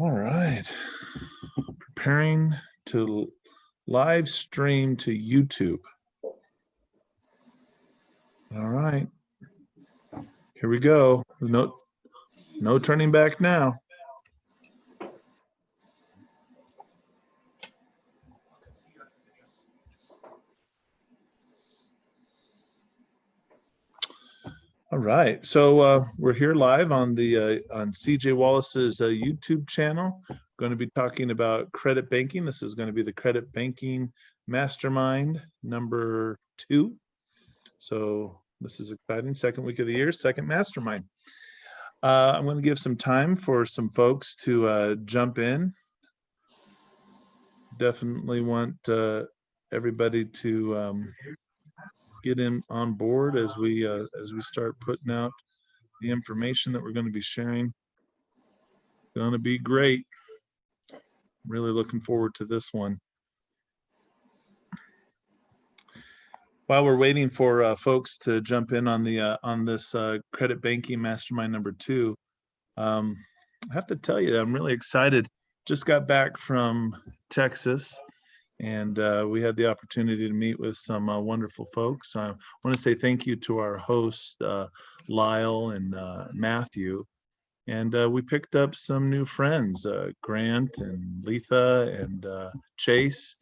All right. Preparing to live stream to YouTube. All right. Here we go. No turning back now. All right, so we're here live on the on CJ Wallace's YouTube channel. Going to be talking about credit banking. This is going to be the credit banking mastermind number 2. So this is exciting. Second week of the year, second mastermind. I'm going to give some time for some folks to jump in. Definitely want everybody to get in on board as we start putting out the information that we're going to be sharing. Going to be great. Really looking forward to this one. While we're waiting for folks to jump in on the on this credit banking mastermind number 2, I have to tell you, I'm really excited. Just got back from Texas, and we had the opportunity to meet with some wonderful folks. I want to say thank you to our hosts, Lyle and Matthew. And we picked up some new friends, Grant and Letha and Chase.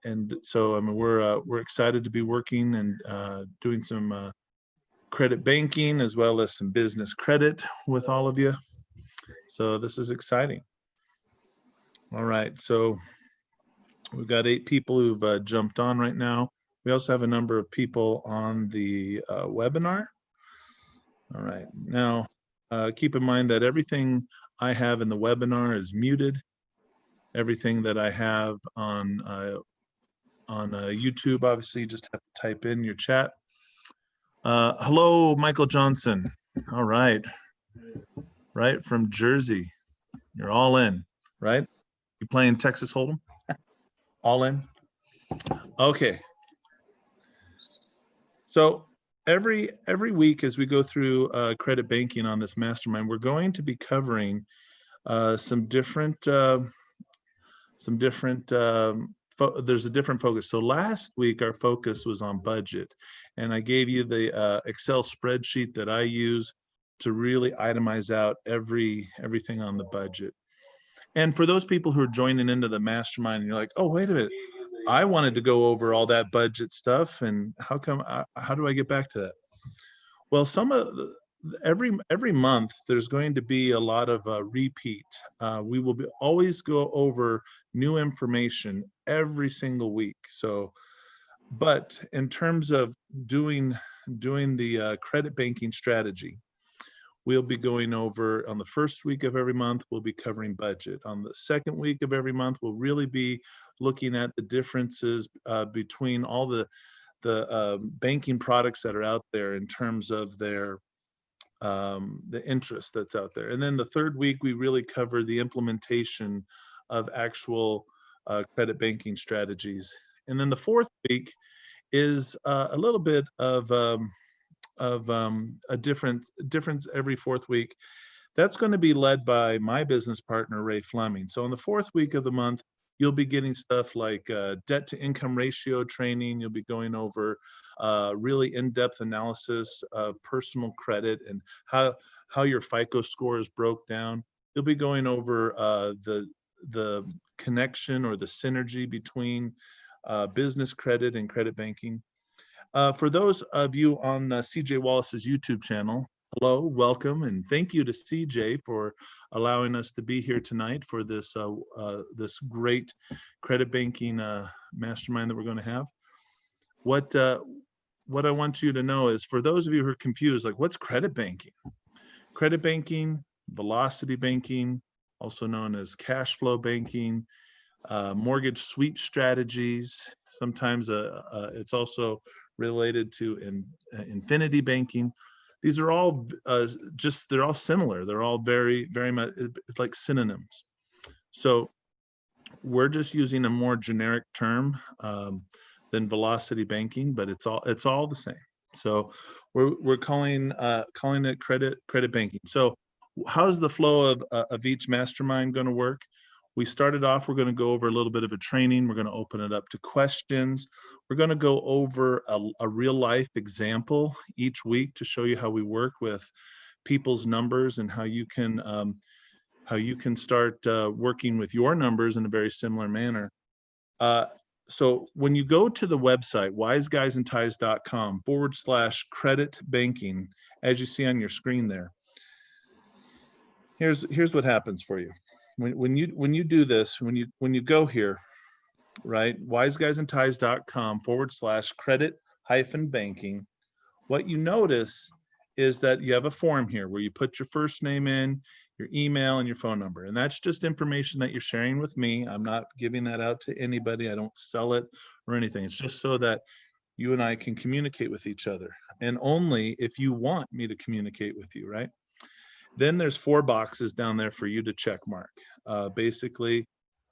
And so I mean, we're excited to be working and doing some credit banking as well as some business credit with all of you. So this is exciting. All right, so we've got 8 people who've jumped on right now. We also have a number of people on the webinar. All right, now keep in mind that everything I have in the webinar is muted. Everything that I have on YouTube, obviously, you just have to type in your chat. Hello, Michael Johnson. All right, right from Jersey. You're all in, right? You playing Texas Hold'em? All in? Okay. So every week as we go through credit banking on this mastermind, we're going to be covering some different there's a different focus. So last week our focus was on budget, and I gave you the Excel spreadsheet that I use to really itemize out everything on the budget. And for those people who are joining into the mastermind, and you're like, oh, wait a minute, I wanted to go over all that budget stuff, and how do I get back to that? Well, every month there's going to be a lot of repeat. We will always go over new information every single week. So, but in terms of doing the credit banking strategy, we'll be going over on the first week of every month, we'll be covering budget. On the second week of every month, we'll really be looking at the differences between all the banking products that are out there in terms of their the interest that's out there. And then the third week, we really cover the implementation of actual credit banking strategies. And then the fourth week is a little bit of a difference every fourth week. That's going to be led by my business partner, Ray Fleming. So in the fourth week of the month, you'll be getting stuff like debt to income ratio training. You'll be going over really in-depth analysis of personal credit and how your FICO score is broke down. You'll be going over the connection or the synergy between business credit and credit banking. For those of you on CJ Wallace's YouTube channel, hello, welcome, and thank you to CJ for allowing us to be here tonight for this this great credit banking mastermind that we're going to have. What I want you to know is, for those of you who are confused, like, what's credit banking? Credit banking, velocity banking, also known as cash flow banking, mortgage sweep strategies. Sometimes it's also related to infinity banking. These are all they're all similar. They're all very much, it's like synonyms. So we're just using a more generic term than velocity banking, but it's all the same. So we're calling it credit banking. So how's the flow of each mastermind going to work? We started off, we're going to go over a little bit of a training. We're going to open it up to questions. We're going to go over a real life example each week to show you how we work with people's numbers and how you can start working with your numbers in a very similar manner. So when you go to the website, wiseguysanties.com/credit banking, as you see on your screen there, here's what happens for you. When you do this, when you go here, right, wiseguysanties.com/credit-banking, what you notice is that you have a form here where you put your first name in, your email, and your phone number. And that's just information that you're sharing with me. I'm not giving that out to anybody. I don't sell it or anything. It's just so that you and I can communicate with each other. And only if you want me to communicate with you, right? Then there's 4 boxes down there for you to check mark. Basically,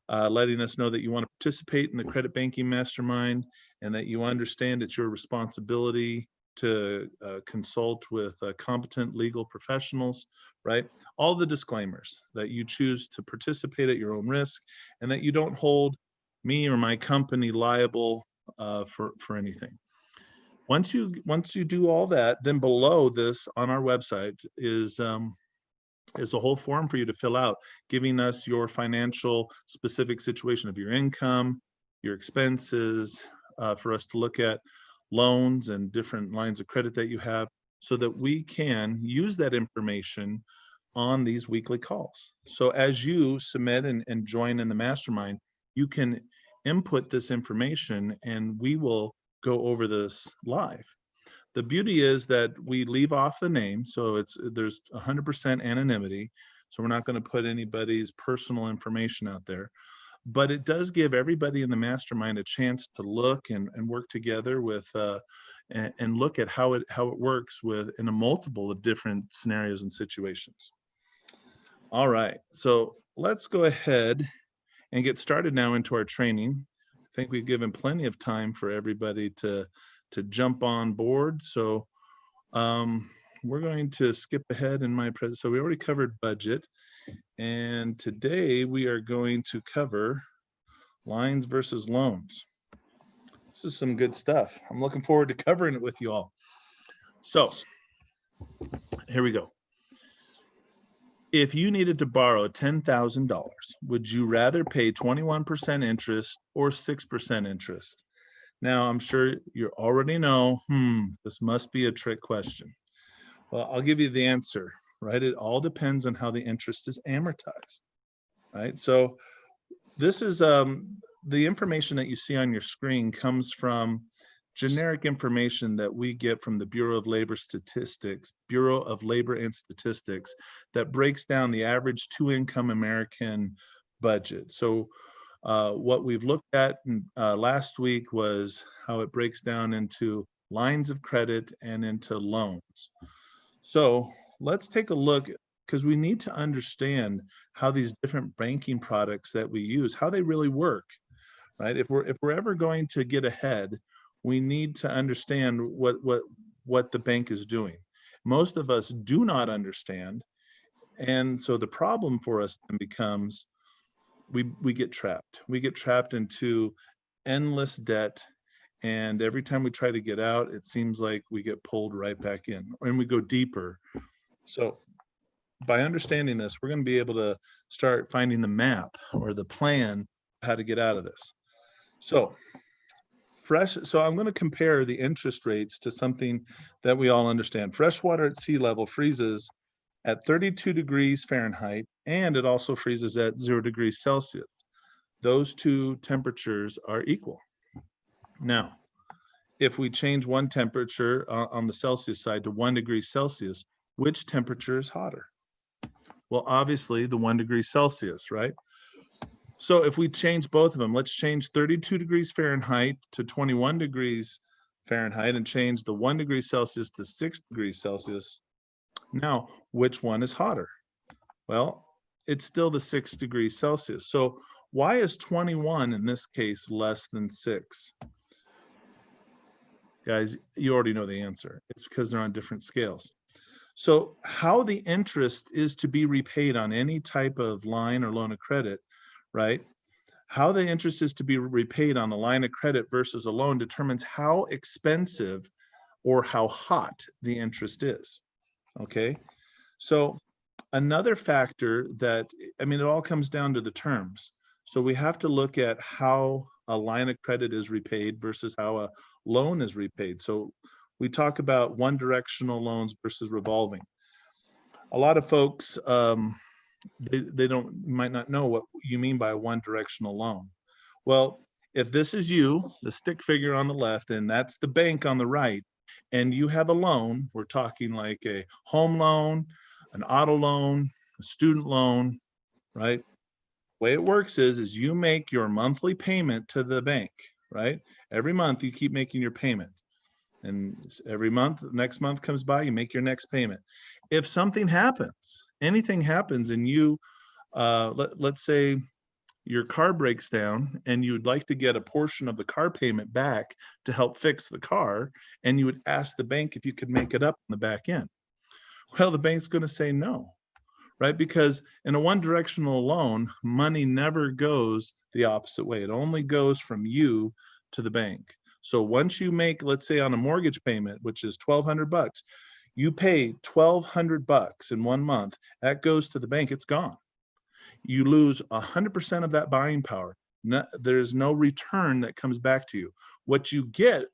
letting us know that you want to participate in the credit banking mastermind and that you understand it's your responsibility to consult with competent legal professionals, right? All the disclaimers that you choose to participate at your own risk and that you don't hold me or my company liable for anything. Once you do all that, then below this on our website is a whole form for you to fill out, giving us your financial specific situation of your income, your expenses, for us to look at loans and different lines of credit that you have so that we can use that information on these weekly calls. So as you submit and join in the mastermind, you can input this information and we will go over this live. The beauty is that we leave off the name, so there's 100% anonymity, so we're not going to put anybody's personal information out there. But it does give everybody in the mastermind a chance to look and work together with and look at how it works in a multiple of different scenarios and situations. All right, so let's go ahead and get started now into our training. I think we've given plenty of time for everybody to jump on board. So we're going to skip ahead in my presentation. So we already covered budget. And today we are going to cover lines versus loans. This is some good stuff. I'm looking forward to covering it with you all. So here we go. If you needed to borrow $10,000, would you rather pay 21% interest or 6% interest? Now, I'm sure you already know, this must be a trick question. Well, I'll give you the answer, right? It all depends on how the interest is amortized, right? So this is the information that you see on your screen comes from generic information that we get from the Bureau of Labor and Statistics that breaks down the average 2-income American budget. So what we've looked at last week was how it breaks down into lines of credit and into loans. So let's take a look, because we need to understand how these different banking products that we use, how they really work, right? If we're ever going to get ahead, we need to understand what the bank is doing. Most of us do not understand, and so the problem for us then becomes we get trapped. We get trapped into endless debt, and every time we try to get out, it seems like we get pulled right back in, and we go deeper. So by understanding this, we're going to be able to start finding the map or the plan how to get out of this. So I'm going to compare the interest rates to something that we all understand. Fresh water at sea level freezes at 32 degrees Fahrenheit, and it also freezes at 0 degrees Celsius. Those two temperatures are equal. Now, if we change one temperature on the Celsius side to 1 degree Celsius, which temperature is hotter? Well, obviously the 1 degree Celsius, right? So if we change both of them, let's change 32 degrees Fahrenheit to 21 degrees Fahrenheit and change the 1 degree Celsius to 6 degrees Celsius. Now, which one is hotter? Well, it's still the 6 degrees Celsius. So why is 21 in this case less than 6? Guys, you already know the answer. It's because they're on different scales. So how the interest is to be repaid on any type of line or loan of credit, right? How the interest is to be repaid on a line of credit versus a loan determines how expensive or how hot the interest is, okay? So another factor that, I mean, it all comes down to the terms. So we have to look at how a line of credit is repaid versus how a loan is repaid. So we talk about one directional loans versus revolving. A lot of folks, they might not know what you mean by a one directional loan. Well, if this is you, the stick figure on the left, and that's the bank on the right, and you have a loan, we're talking like a home loan, an auto loan, a student loan, right? The way it works is you make your monthly payment to the bank, right? Every month you keep making your payment. And every month, next month comes by, you make your next payment. If something happens, anything happens, and you, let's say your car breaks down and you'd like to get a portion of the car payment back to help fix the car, and you would ask the bank if you could make it up on the back end. Well, the bank's going to say no, right? Because in a one directional loan, money never goes the opposite way. It only goes from you to the bank. So once you make, let's say on a mortgage payment, which is $1,200, you pay $1,200 in 1 month, that goes to the bank, it's gone. You lose 100% of that buying power. No, there's no return that comes back to you. What you get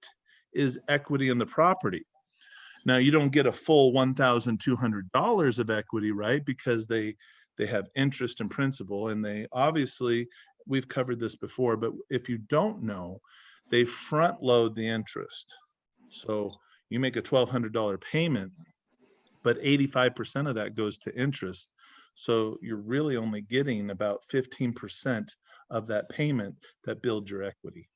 is equity in the property. Now, you don't get a full $1,200 of equity, right? Because they have interest and principal, and they obviously, we've covered this before, but if you don't know, they front load the interest. So you make a $1,200 payment, but 85% of that goes to interest. So you're really only getting about 15% of that payment that builds your equity.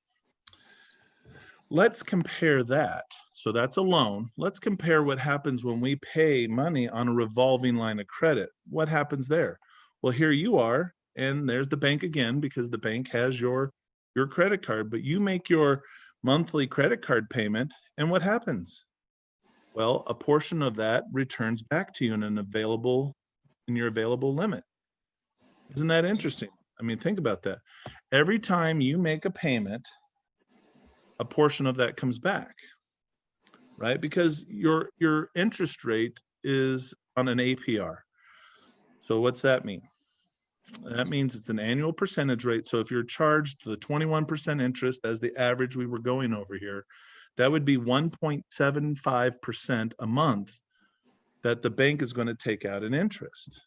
Let's compare that. So that's a loan. Let's compare what happens when we pay money on a revolving line of credit. What happens there? Well, here you are, and there's the bank again, because the bank has your credit card, but you make your monthly credit card payment, and what happens? Well, a portion of that returns back to you in your available limit. Isn't that interesting? I mean, think about that. Every time you make a payment, a portion of that comes back, right? Because your interest rate is on an APR. So what's that mean? That means it's an annual percentage rate. So if you're charged the 21% interest as the average we were going over here, that would be 1.75% a month that the bank is going to take out in interest.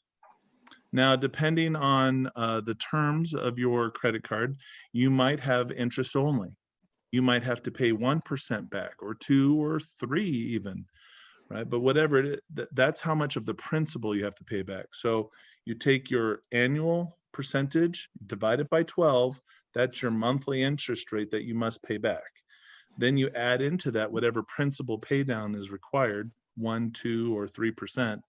Now, depending on the terms of your credit card, you might have interest only. You might have to pay 1% back, or 2 or 3 even, right? But whatever it is, that's how much of the principal you have to pay back. So you take your annual percentage, divide it by 12, that's your monthly interest rate that you must pay back. Then you add into that whatever principal pay down is required, 1, 2, or 3%,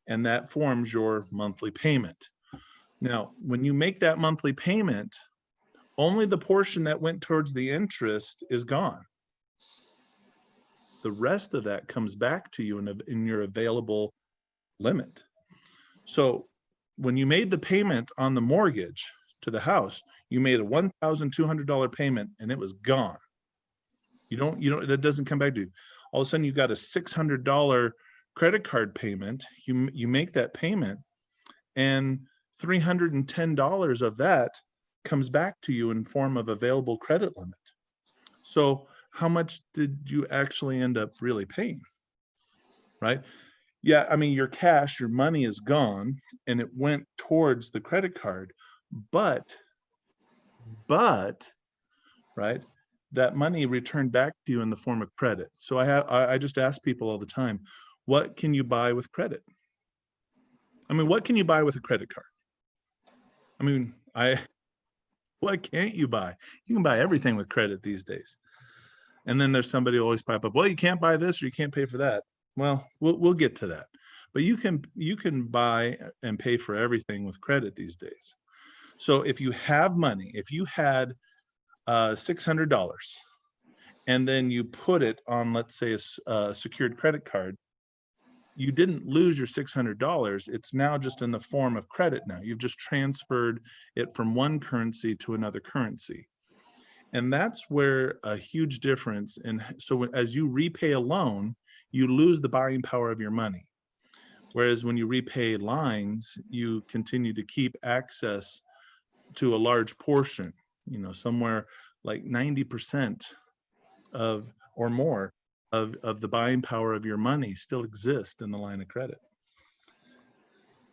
and that forms your monthly payment. Now, when you make that monthly payment, only the portion that went towards the interest is gone. The rest of that comes back to you in your available limit. So when you made the payment on the mortgage to the house, you made a $1,200 payment and it was gone. That doesn't come back to you. All of a sudden you got a $600 credit card payment. You make that payment, and $310 of that comes back to you in form of available credit limit. So how much did you actually end up really paying, right? Yeah, I mean, your cash, your money is gone, and it went towards the credit card, but, right, that money returned back to you in the form of credit. So I just ask people all the time, what can you buy with credit? I mean, what can you buy with a credit card? I mean, what can't you buy? You can buy everything with credit these days. And then there's somebody who always pipe up, well, you can't buy this or you can't pay for that. Well, we'll get to that. But you can buy and pay for everything with credit these days. So if you have money, if you had $600 and then you put it on, let's say, a secured credit card, you didn't lose your $600. It's now just in the form of credit now. You've just transferred it from one currency to another currency. And that's where a huge difference. And so as you repay a loan, you lose the buying power of your money. Whereas when you repay lines, you continue to keep access to a large portion, somewhere like 90% of or more of the buying power of your money still exists in the line of credit.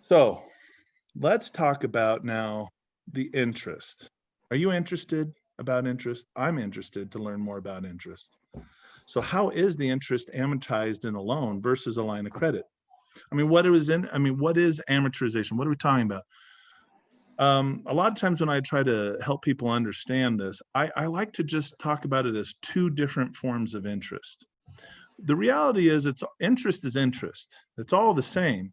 So let's talk about now the interest. Are you interested about interest? I'm interested to learn more about interest. So how is the interest amortized in a loan versus a line of credit? What is amortization? What are we talking about? A lot of times when I try to help people understand this, I like to just talk about it as two different forms of interest. The reality is interest is interest. It's all the same.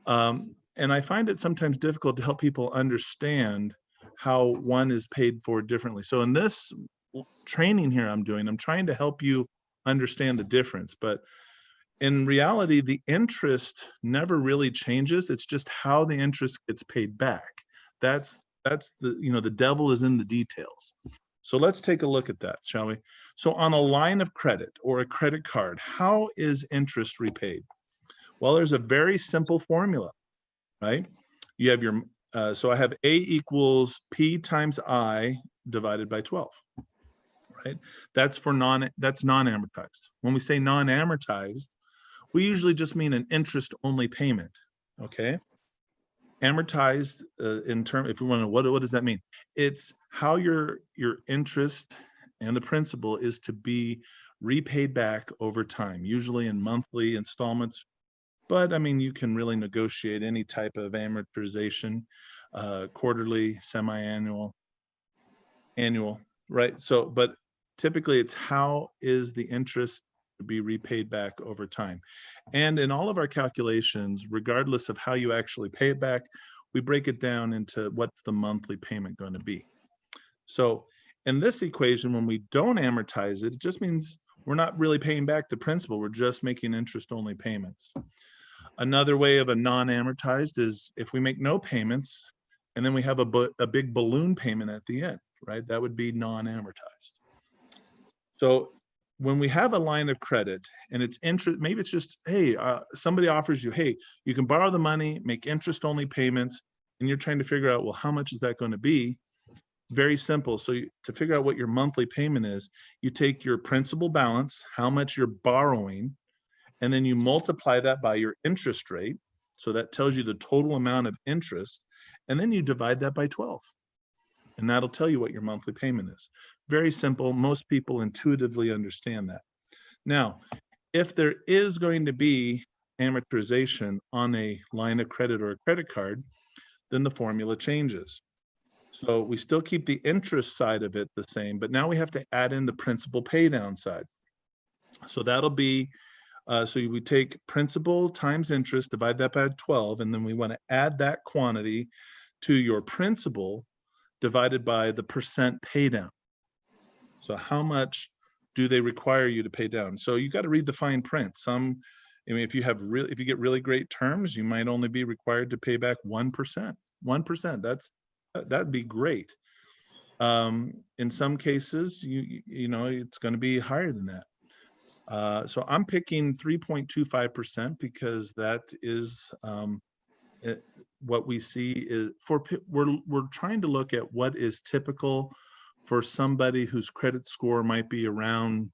And I find it sometimes difficult to help people understand how one is paid for differently. So in this training here I'm trying to help you understand the difference. But in reality, the interest never really changes. It's just how the interest gets paid back. That's the devil is in the details. So let's take a look at that, shall we? So on a line of credit or a credit card, how is interest repaid? Well, there's a very simple formula, right? You have your, so I have A equals P times I divided by 12, right? That's non-amortized. When we say non-amortized, we usually just mean an interest-only payment, okay? Amortized, if we want to know, what does that mean? It's how your interest and the principal is to be repaid back over time, usually in monthly installments. But you can really negotiate any type of amortization, quarterly, semi-annual, annual, right? So, but typically it's how is the interest to be repaid back over time. And in all of our calculations, regardless of how you actually pay it back, we break it down into what's the monthly payment going to be. So in this equation, when we don't amortize it, it just means we're not really paying back the principal. We're just making interest-only payments. Another way of a non-amortized is if we make no payments and then we have a big balloon payment at the end, right? That would be non-amortized. So when we have a line of credit and it's interest, maybe it's just, hey, somebody offers you, hey, you can borrow the money, make interest-only payments, and you're trying to figure out, well, how much is that going to be? Very simple. So to figure out what your monthly payment is, you take your principal balance, how much you're borrowing, and then you multiply that by your interest rate. So that tells you the total amount of interest, and then you divide that by 12. And that'll tell you what your monthly payment is. Very simple. Most people intuitively understand that. Now, if there is going to be amortization on a line of credit or a credit card, then the formula changes. So we still keep the interest side of it the same, but now we have to add in the principal pay down side. So that'll be, so we take principal times interest, divide that by 12, and then we want to add that quantity to your principal divided by the percent pay down. So how much do they require you to pay down? So you got to read the fine print. If you get really great terms, you might only be required to pay back 1%. 1%. That'd be great. In some cases, it's going to be higher than that. So I'm picking 3.25% because that is what we see is we're trying to look at what is typical for somebody whose credit score might be around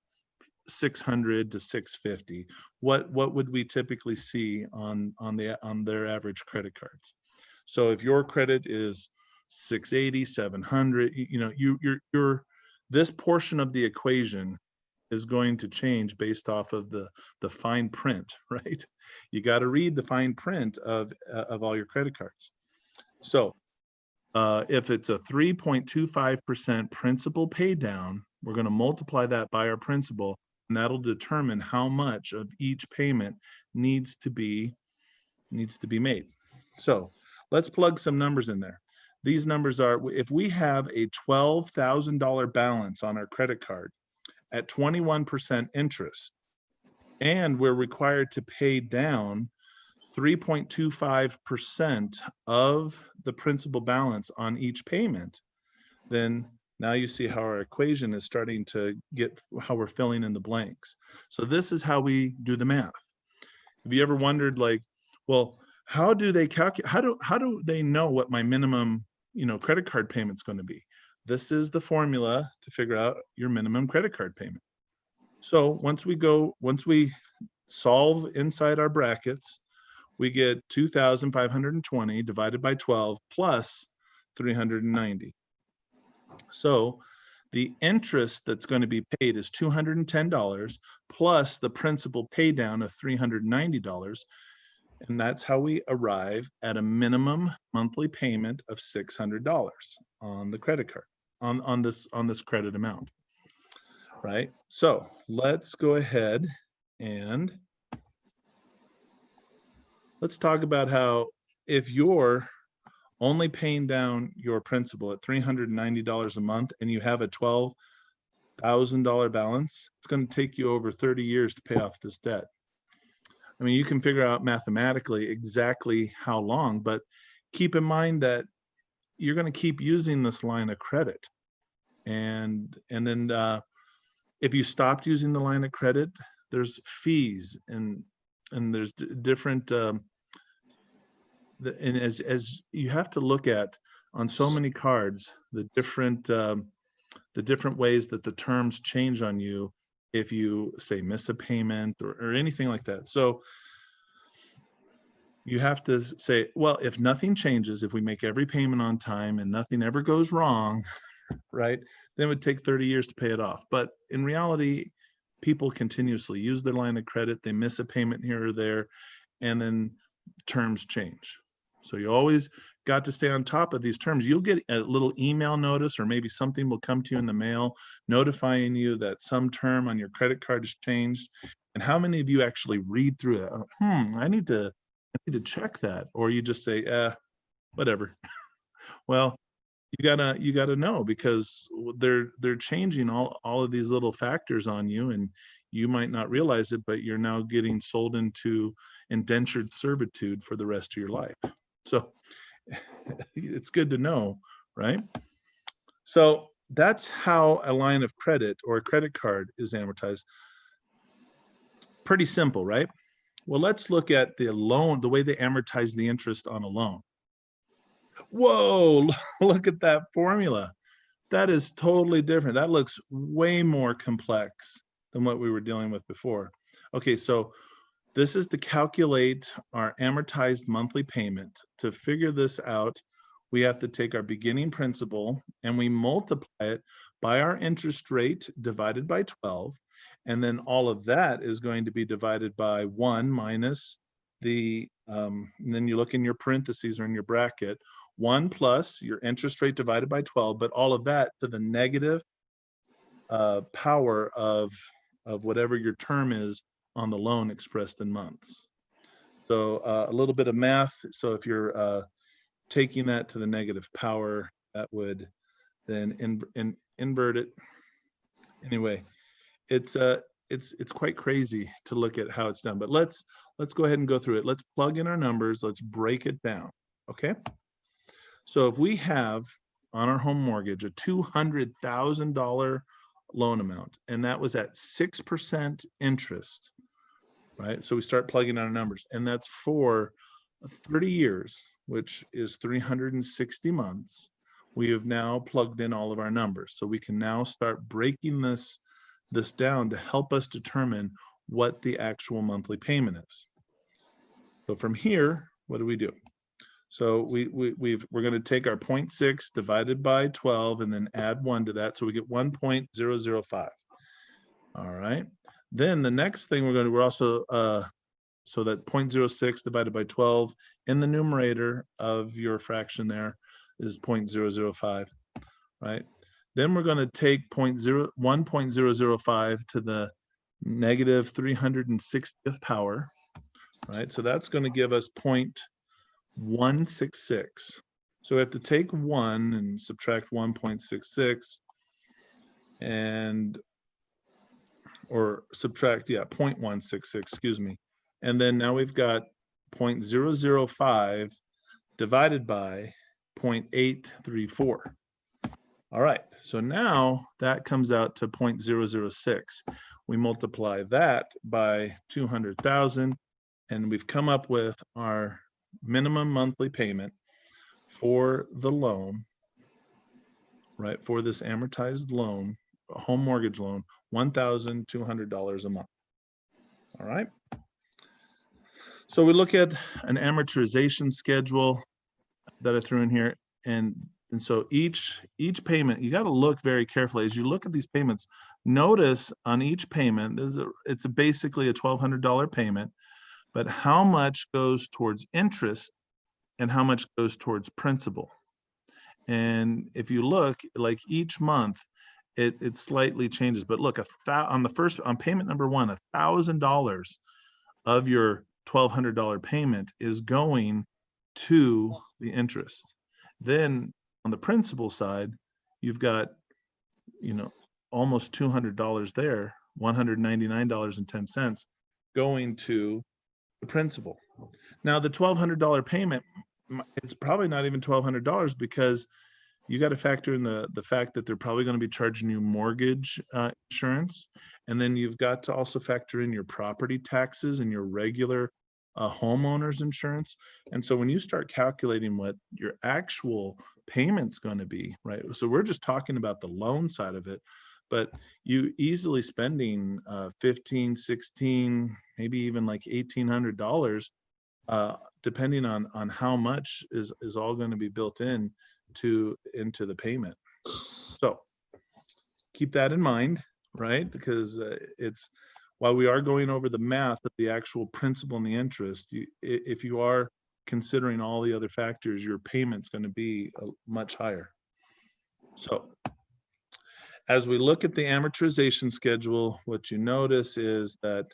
600 to 650. What would we typically see on their average credit cards? So if your credit is 680, 700, you're this portion of the equation is going to change based off of the fine print, right? You got to read the fine print of all your credit cards. So if it's a 3.25% principal pay down, we're going to multiply that by our principal, and that'll determine how much of each payment needs to be made. So let's plug some numbers in there. These numbers are, if we have a $12,000 balance on our credit card at 21% interest, and we're required to pay down 3.25% of the principal balance on each payment, then now you see how our equation is starting to get how we're filling in the blanks. So this is how we do the math. Have you ever wondered, like, well, how do they calculate, how do they know what my minimum, credit card payment's going to be? This is the formula to figure out your minimum credit card payment. So once we solve inside our brackets, we get 2,520 divided by 12 plus 390. So the interest that's going to be paid is $210 plus the principal pay down of $390. And that's how we arrive at a minimum monthly payment of $600 on the credit card, on this credit amount, right? So let's go ahead and let's talk about how if you're only paying down your principal at $390 a month and you have a $12,000 balance, it's going to take you over 30 years to pay off this debt. I mean, you can figure out mathematically exactly how long, but keep in mind that you're going to keep using this line of credit. And then if you stopped using the line of credit, there's fees and there's different and as you have to look at on so many cards, the different ways that the terms change on you if you say miss a payment or anything like that. So you have to say, well, if nothing changes, if we make every payment on time and nothing ever goes wrong, right, then it would take 30 years to pay it off. But in reality, people continuously use their line of credit, they miss a payment here or there, and then terms change. So you always got to stay on top of these terms. You'll get a little email notice, or maybe something will come to you in the mail notifying you that some term on your credit card has changed. And how many of you actually read through it? I need to check that. Or you just say, whatever. Well, you gotta know, because they're changing all of these little factors on you, and you might not realize it, but you're now getting sold into indentured servitude for the rest of your life. So it's good to know, right? So that's how a line of credit or a credit card is amortized. Pretty simple, right? Well, let's look at the loan, the way they amortize the interest on a loan. Whoa, look at that formula. That is totally different. That looks way more complex than what we were dealing with before. Okay, so this is to calculate our amortized monthly payment. To figure this out, we have to take our beginning principal and we multiply it by our interest rate divided by 12. And then all of that is going to be divided by 1 minus the, and then you look in your parentheses or in your bracket, 1 plus your interest rate divided by 12, but all of that to the negative power of whatever your term is on the loan expressed in months. So a little bit of math. So if you're taking that to the negative power, that would then invert it. Anyway, it's quite crazy to look at how it's done. But let's go ahead and go through it. Let's plug in our numbers. Let's break it down. Okay. So if we have on our home mortgage a $200,000 loan amount, and that was at 6% interest, right? So we start plugging in our numbers, and that's for 30 years, which is 360 months. We have now plugged in all of our numbers. So we can now start breaking this down to help us determine what the actual monthly payment is. So from here, what do we do? So we're going to take our 0.6 divided by 12 and then add 1 to that. So we get 1.005. All right. Then the next thing we're also, so that 0.06 divided by 12 in the numerator of your fraction there is 0.005, right? Then we're going to take 1.005 to the negative 360th power, right? So that's going to give us 0.166. So we have to take 1 and subtract 1.66, and or subtract, yeah, 0.166, excuse me. And then now we've got 0.005 divided by 0.834. All right, so now that comes out to 0.006. We multiply that by 200,000, and we've come up with our minimum monthly payment for the loan, right, for this amortized loan, home mortgage loan, $1,200 a month. All right. So we look at an amortization schedule that I threw in here, and so each payment, you got to look very carefully as you look at these payments. Notice on each payment, it's basically a $1,200 payment, but how much goes towards interest and how much goes towards principal. And if you look, like each month, it slightly changes. But look, on payment number one, $1,000 of your $1,200 payment is going to the interest. Then on the principal side, you've got, almost $200 there, $199.10 going to the principal. Now the $1,200 payment, it's probably not even $1,200 because you got to factor in the fact that they're probably going to be charging you mortgage insurance. And then you've got to also factor in your property taxes and your regular homeowner's insurance. And so when you start calculating what your actual payment's going to be, right? So we're just talking about the loan side of it, but you easily spending $1,500, $1,600, maybe even like $1,800, depending on how much is all going to be built into the payment. So keep that in mind, right? Because it's, while we are going over the math of the actual principal and the interest, if you are considering all the other factors, your payment's going to be much higher. So as we look at the amortization schedule, what you notice is that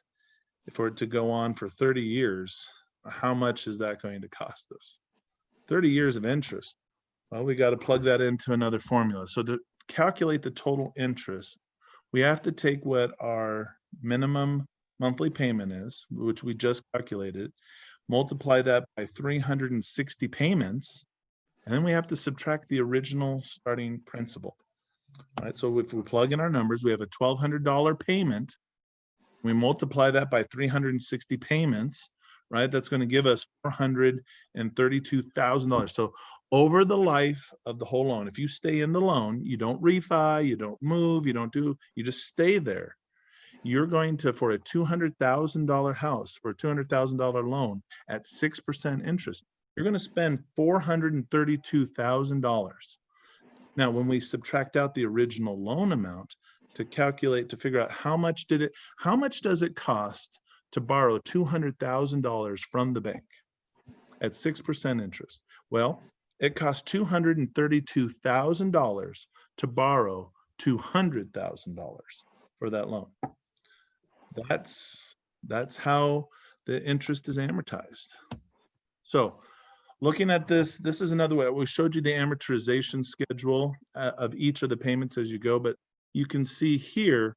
for it to go on for 30 years, how much is that going to cost us? 30 years of interest. Well, we got to plug that into another formula. So to calculate the total interest, we have to take what our minimum monthly payment is, which we just calculated, multiply that by 360 payments, and then we have to subtract the original starting principal. All right, so if we plug in our numbers, we have a $1,200 payment. We multiply that by 360 payments, right? That's going to give us $432,000. So over the life of the whole loan, if you stay in the loan, you don't refi, you don't move, you just stay there. You're going to, for a $200,000 house, for a $200,000 loan at 6% interest, you're going to spend $432,000. Now, when we subtract out the original loan amount to figure out how much does it cost to borrow $200,000 from the bank at 6% interest? Well, it costs $232,000 to borrow $200,000 for that loan. That's how the interest is amortized. So looking at this is another way. We showed you the amortization schedule of each of the payments as you go, but you can see here,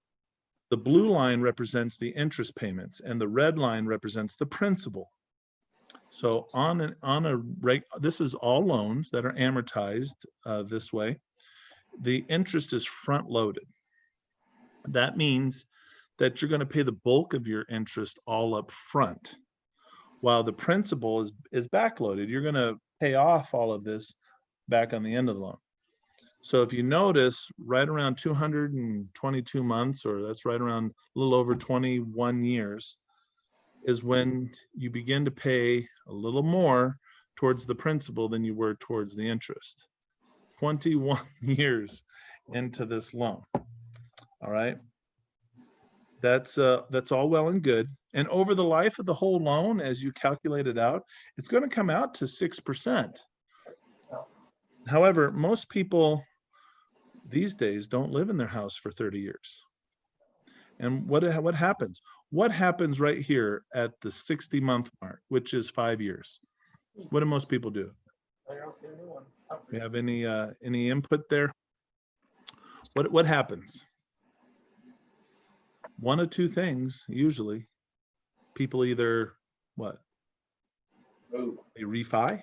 the blue line represents the interest payments and the red line represents the principal. So this is all loans that are amortized this way. The interest is front loaded. That means that you're going to pay the bulk of your interest all up front, while the principal is backloaded. You're going to pay off all of this back on the end of the loan. So if you notice, right around 222 months, or that's right around a little over 21 years, is when you begin to pay a little more towards the principal than you were towards the interest. 21 years into this loan. All right. That's all well and good. And over the life of the whole loan, as you calculate it out, it's going to come out to 6%. However, most people these days don't live in their house for 30 years. And what happens? What happens right here at the 60-month mark, which is 5 years? What do most people do? You have any input there? What happens? one of two things, usually. People either, what? They refi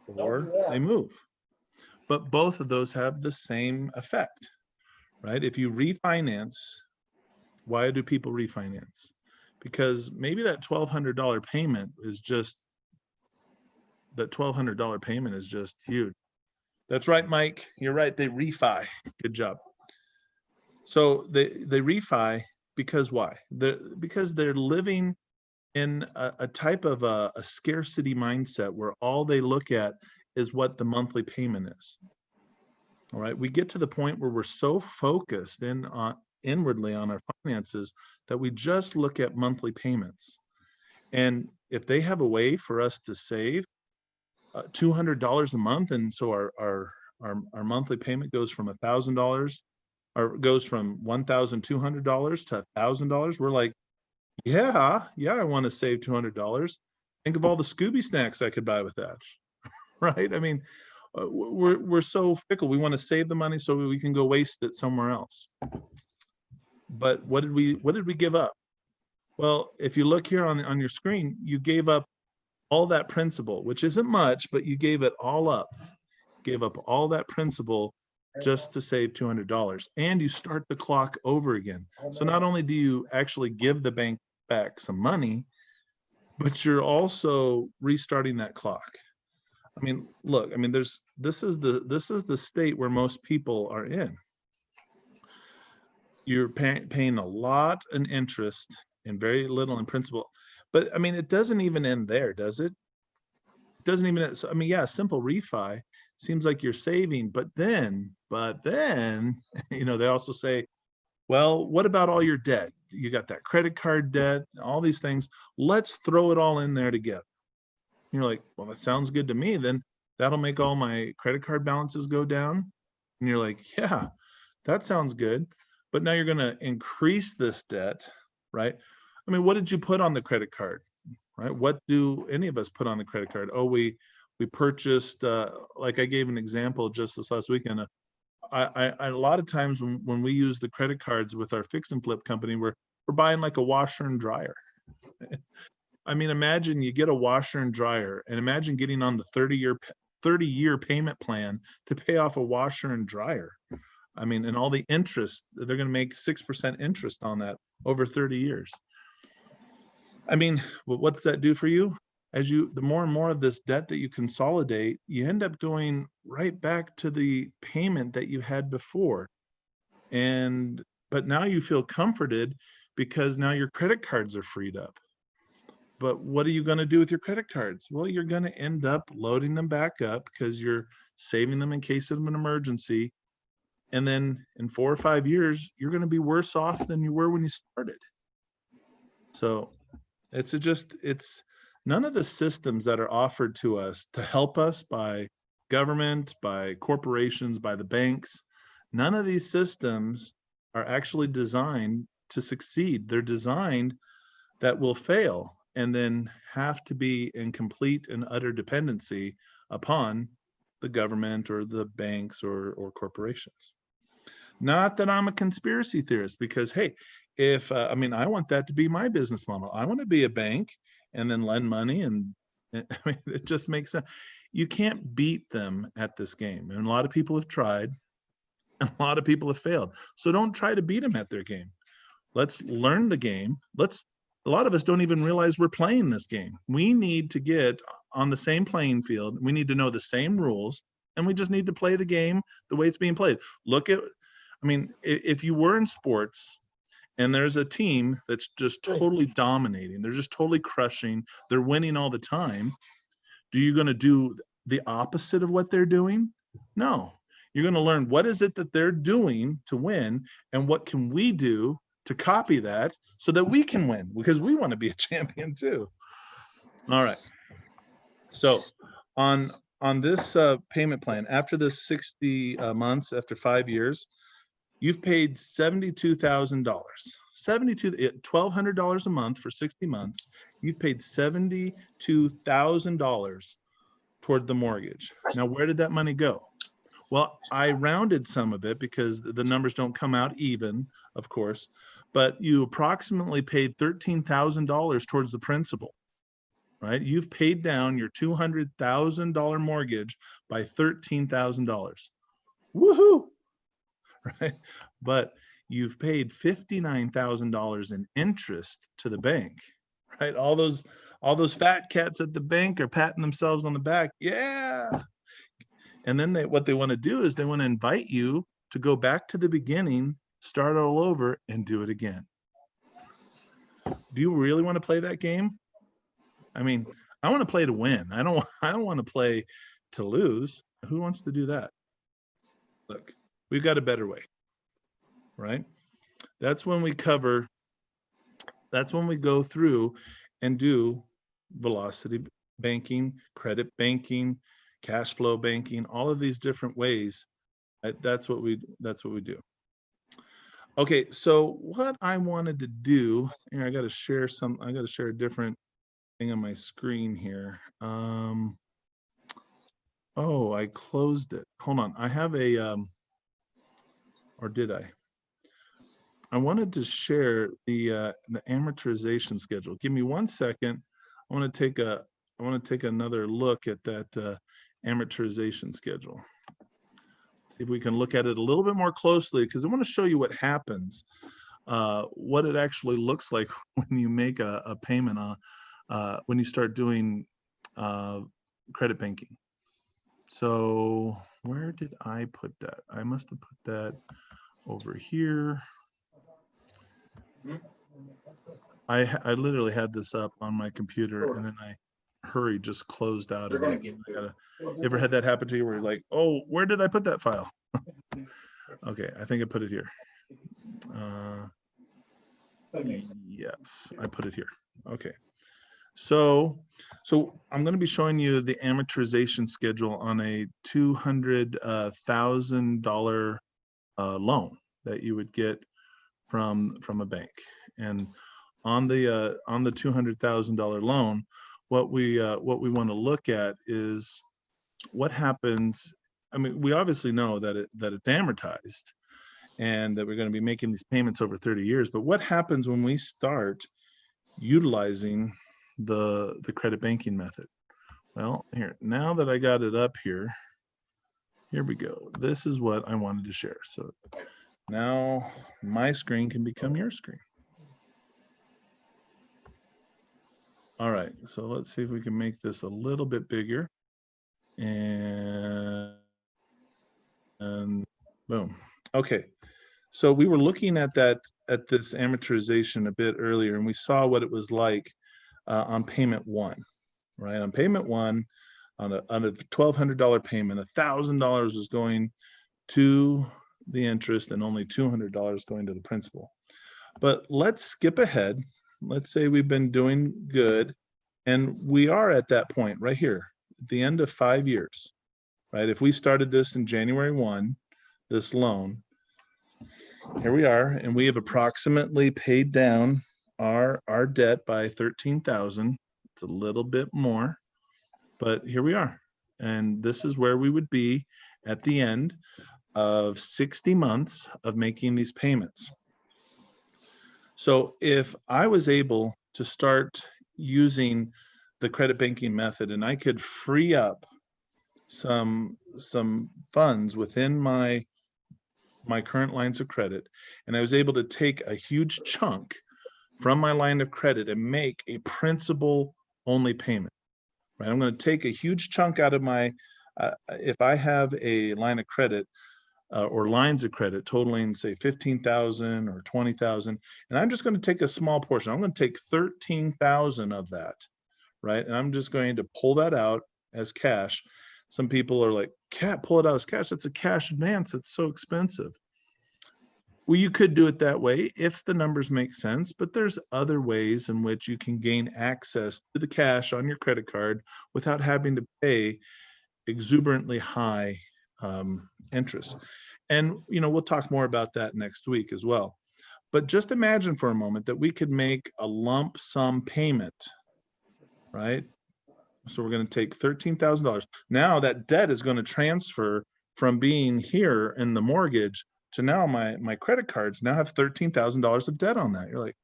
or they move. But both of those have the same effect, right? If you refinance, why do people refinance? Because maybe that $1,200 payment is just, that $1,200 payment is just huge. That's right, Mike. You're right. They refi. Good job. So they refi because why? Because they're living in a type of a scarcity mindset where all they look at is what the monthly payment is. All right. We get to the point where we're so focused inwardly on our finances that we just look at monthly payments. And if they have a way for us to save $200 a month, and so our monthly payment goes from $1,000 or goes from $1,200 to $1,000, we're like, yeah, I want to save $200. Think of all the Scooby snacks I could buy with that, right? I mean, we're so fickle. We want to save the money so we can go waste it somewhere else. But what did we give up? Well, if you look here on your screen, you gave up all that principal, which isn't much, but you gave it all up. Gave up all that principal just to save $200, and you start the clock over again. So not only do you actually give the bank back some money, but you're also restarting that clock. I mean, look, I mean, this is the state where most people are in. You're paying a lot in interest and very little in principal. But I mean, it doesn't even end there, does it? It doesn't even, so, I mean, yeah, simple refi seems like you're saving, but then, you know, they also say, well, what about all your debt? You got that credit card debt, all these things. Let's throw it all in there together. You're like, well, that sounds good to me. Then that'll make all my credit card balances go down. And you're like, yeah, that sounds good. But now you're going to increase this debt, right? I mean, what did you put on the credit card, right? What do any of us put on the credit card? Oh, we purchased, like I gave an example just this last weekend. A lot of times when we use the credit cards with our fix and flip company, we're buying like a washer and dryer. I mean, imagine you get a washer and dryer, and imagine getting on the 30-year payment plan to pay off a washer and dryer. I mean, and all the interest, they're going to make 6% interest on that over 30 years. I mean, what does that do for you? The more and more of this debt that you consolidate, you end up going right back to the payment that you had before. But now you feel comforted because now your credit cards are freed up. But what are you going to do with your credit cards? Well, you're going to end up loading them back up because you're saving them in case of an emergency. And then in 4 or 5 years, you're going to be worse off than you were when you started. So it's none of the systems that are offered to us to help us by government, by corporations, by the banks, none of these systems are actually designed to succeed. They're designed that will fail and then have to be in complete and utter dependency upon the government or the banks or corporations. Not that I'm a conspiracy theorist, because hey, if I mean, I want that to be my business model. I want to be a bank and then lend money, and I mean, it just makes sense. You can't beat them at this game, and a lot of people have tried, and a lot of people have failed. So don't try to beat them at their game. Let's learn the game. A lot of us don't even realize we're playing this game. We need to get on the same playing field. We need to know the same rules, and we just need to play the game the way it's being played. I mean, if you were in sports and there's a team that's just totally dominating, they're just totally crushing, they're winning all the time, are you going to do the opposite of what they're doing? No. You're going to learn what is it that they're doing to win, and what can we do to copy that so that we can win, because we want to be a champion too. All right. So on this payment plan, after this 60 months, after 5 years, you've paid $72,000, $1,200 a month for 60 months. You've paid $72,000 toward the mortgage. Now, where did that money go? Well, I rounded some of it because the numbers don't come out even, of course, but you approximately paid $13,000 towards the principal, right? You've paid down your $200,000 mortgage by $13,000. Woohoo, right? But you've paid $59,000 in interest to the bank, right? All those fat cats at the bank are patting themselves on the back. Yeah. And then what they want to do is they want to invite you to go back to the beginning, start all over, and do it again. Do you really want to play that game? I mean, I want to play to win. I don't want to play to lose. Who wants to do that? Look, we've got a better way, right? That's when we go through and do velocity banking, credit banking, cash flow banking, all of these different ways. That's what we do. Okay, so what I wanted to do, here I got to share a different thing on my screen here. Oh, I closed it. Hold on. I have a or did I? I wanted to share the amortization schedule. Give me 1 second. I want to take another look at that amortization schedule. See if we can look at it a little bit more closely, because I want to show you what happens, what it actually looks like when you make a payment when you start doing credit banking. So where did I put that? I must have put that over here. I literally had this up on my computer, and then I just closed out of it. Ever had that happen to you where you're like, oh, where did I put that file? Okay, I think I put it here. Yes, I put it here. Okay. So I'm going to be showing you the amortization schedule on a $200,000 loan that you would get from a bank. And on the $200,000 loan, what we want to look at is what happens. I mean, we obviously know that it's amortized and that we're going to be making these payments over 30 years. But what happens when we start utilizing the credit banking method? Well, here, now that I got it up here we go. This is what I wanted to share. So now my screen can become your screen. All right, so let's see if we can make this a little bit bigger. And boom. Okay, so we were looking at this amortization a bit earlier, and we saw what it was like on payment one, right? On payment one, on a $1,200 payment, $1,000 is going to the interest and only $200 going to the principal. But let's skip ahead. Let's say we've been doing good, and we are at that point right here at the end of 5 years, right? If we started this in January 1, this loan, here we are, and we have approximately paid down our debt by $13,000. It's a little bit more, but here we are. And this is where we would be at the end of 60 months of making these payments. So if I was able to start using the credit banking method, and I could free up some funds within my current lines of credit, and I was able to take a huge chunk from my line of credit and make a principal only payment, right? I'm going to take a huge chunk out of my, if I have a line of credit or lines of credit totaling, say, 15,000 or 20,000, and I'm just going to take a small portion. I'm going to take 13,000 of that, right? And I'm just going to pull that out as cash. Some people are like, "Can't pull it out as cash. That's a cash advance. It's so expensive." Well, you could do it that way if the numbers make sense, but there's other ways in which you can gain access to the cash on your credit card without having to pay exuberantly high interest. And we'll talk more about that next week as well. But just imagine for a moment that we could make a lump sum payment, right? So we're going to take $13,000. Now that debt is going to transfer from being here in the mortgage to now my credit cards now have $13,000 of debt on that. You're like,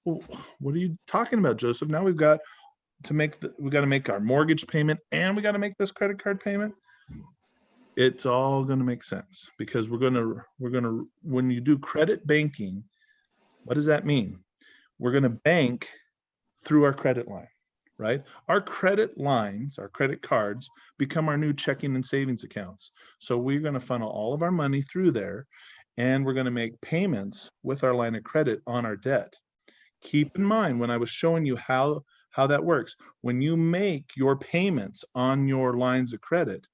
well, what are you talking about, Joseph? Now we've got to make our mortgage payment and we got to make this credit card payment. It's all going to make sense because we're going to, when you do credit banking, what does that mean? We're going to bank through our credit line, right? Our credit lines, our credit cards become our new checking and savings accounts. So we're going to funnel all of our money through there and we're going to make payments with our line of credit on our debt. Keep in mind when I was showing you how that works, when you make your payments on your lines of credit,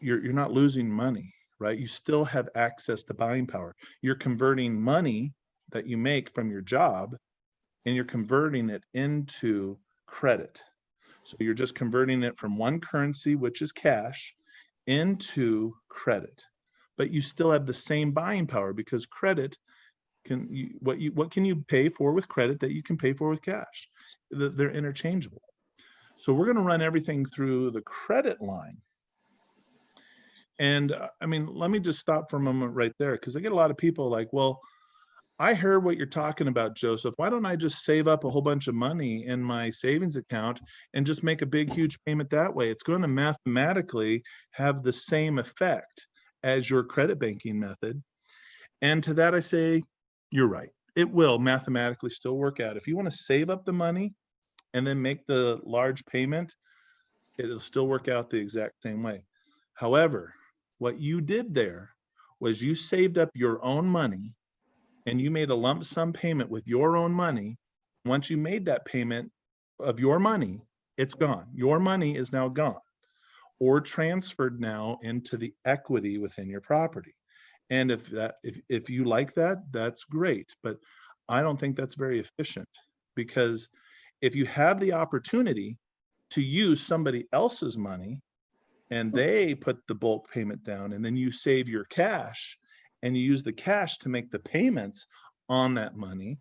you're not losing money, right? You still have access to buying power. You're converting money that you make from your job and you're converting it into credit. So you're just converting it from one currency, which is cash, into credit. But you still have the same buying power because credit what can you pay for with credit that you can pay for with cash? They're interchangeable. So we're going to run everything through the credit line. And I mean, let me just stop for a moment right there because I get a lot of people like, well, I heard what you're talking about, Joseph. Why don't I just save up a whole bunch of money in my savings account and just make a big, huge payment that way? It's going to mathematically have the same effect as your credit banking method. And to that, I say, you're right. It will mathematically still work out. If you want to save up the money and then make the large payment, it'll still work out the exact same way. However, what you did there was you saved up your own money and you made a lump sum payment with your own money. Once you made that payment of your money, it's gone. Your money is now gone or transferred now into the equity within your property. And if you like that, that's great. But I don't think that's very efficient because if you have the opportunity to use somebody else's money and they put the bulk payment down and then you save your cash and you use the cash to make the payments on that money,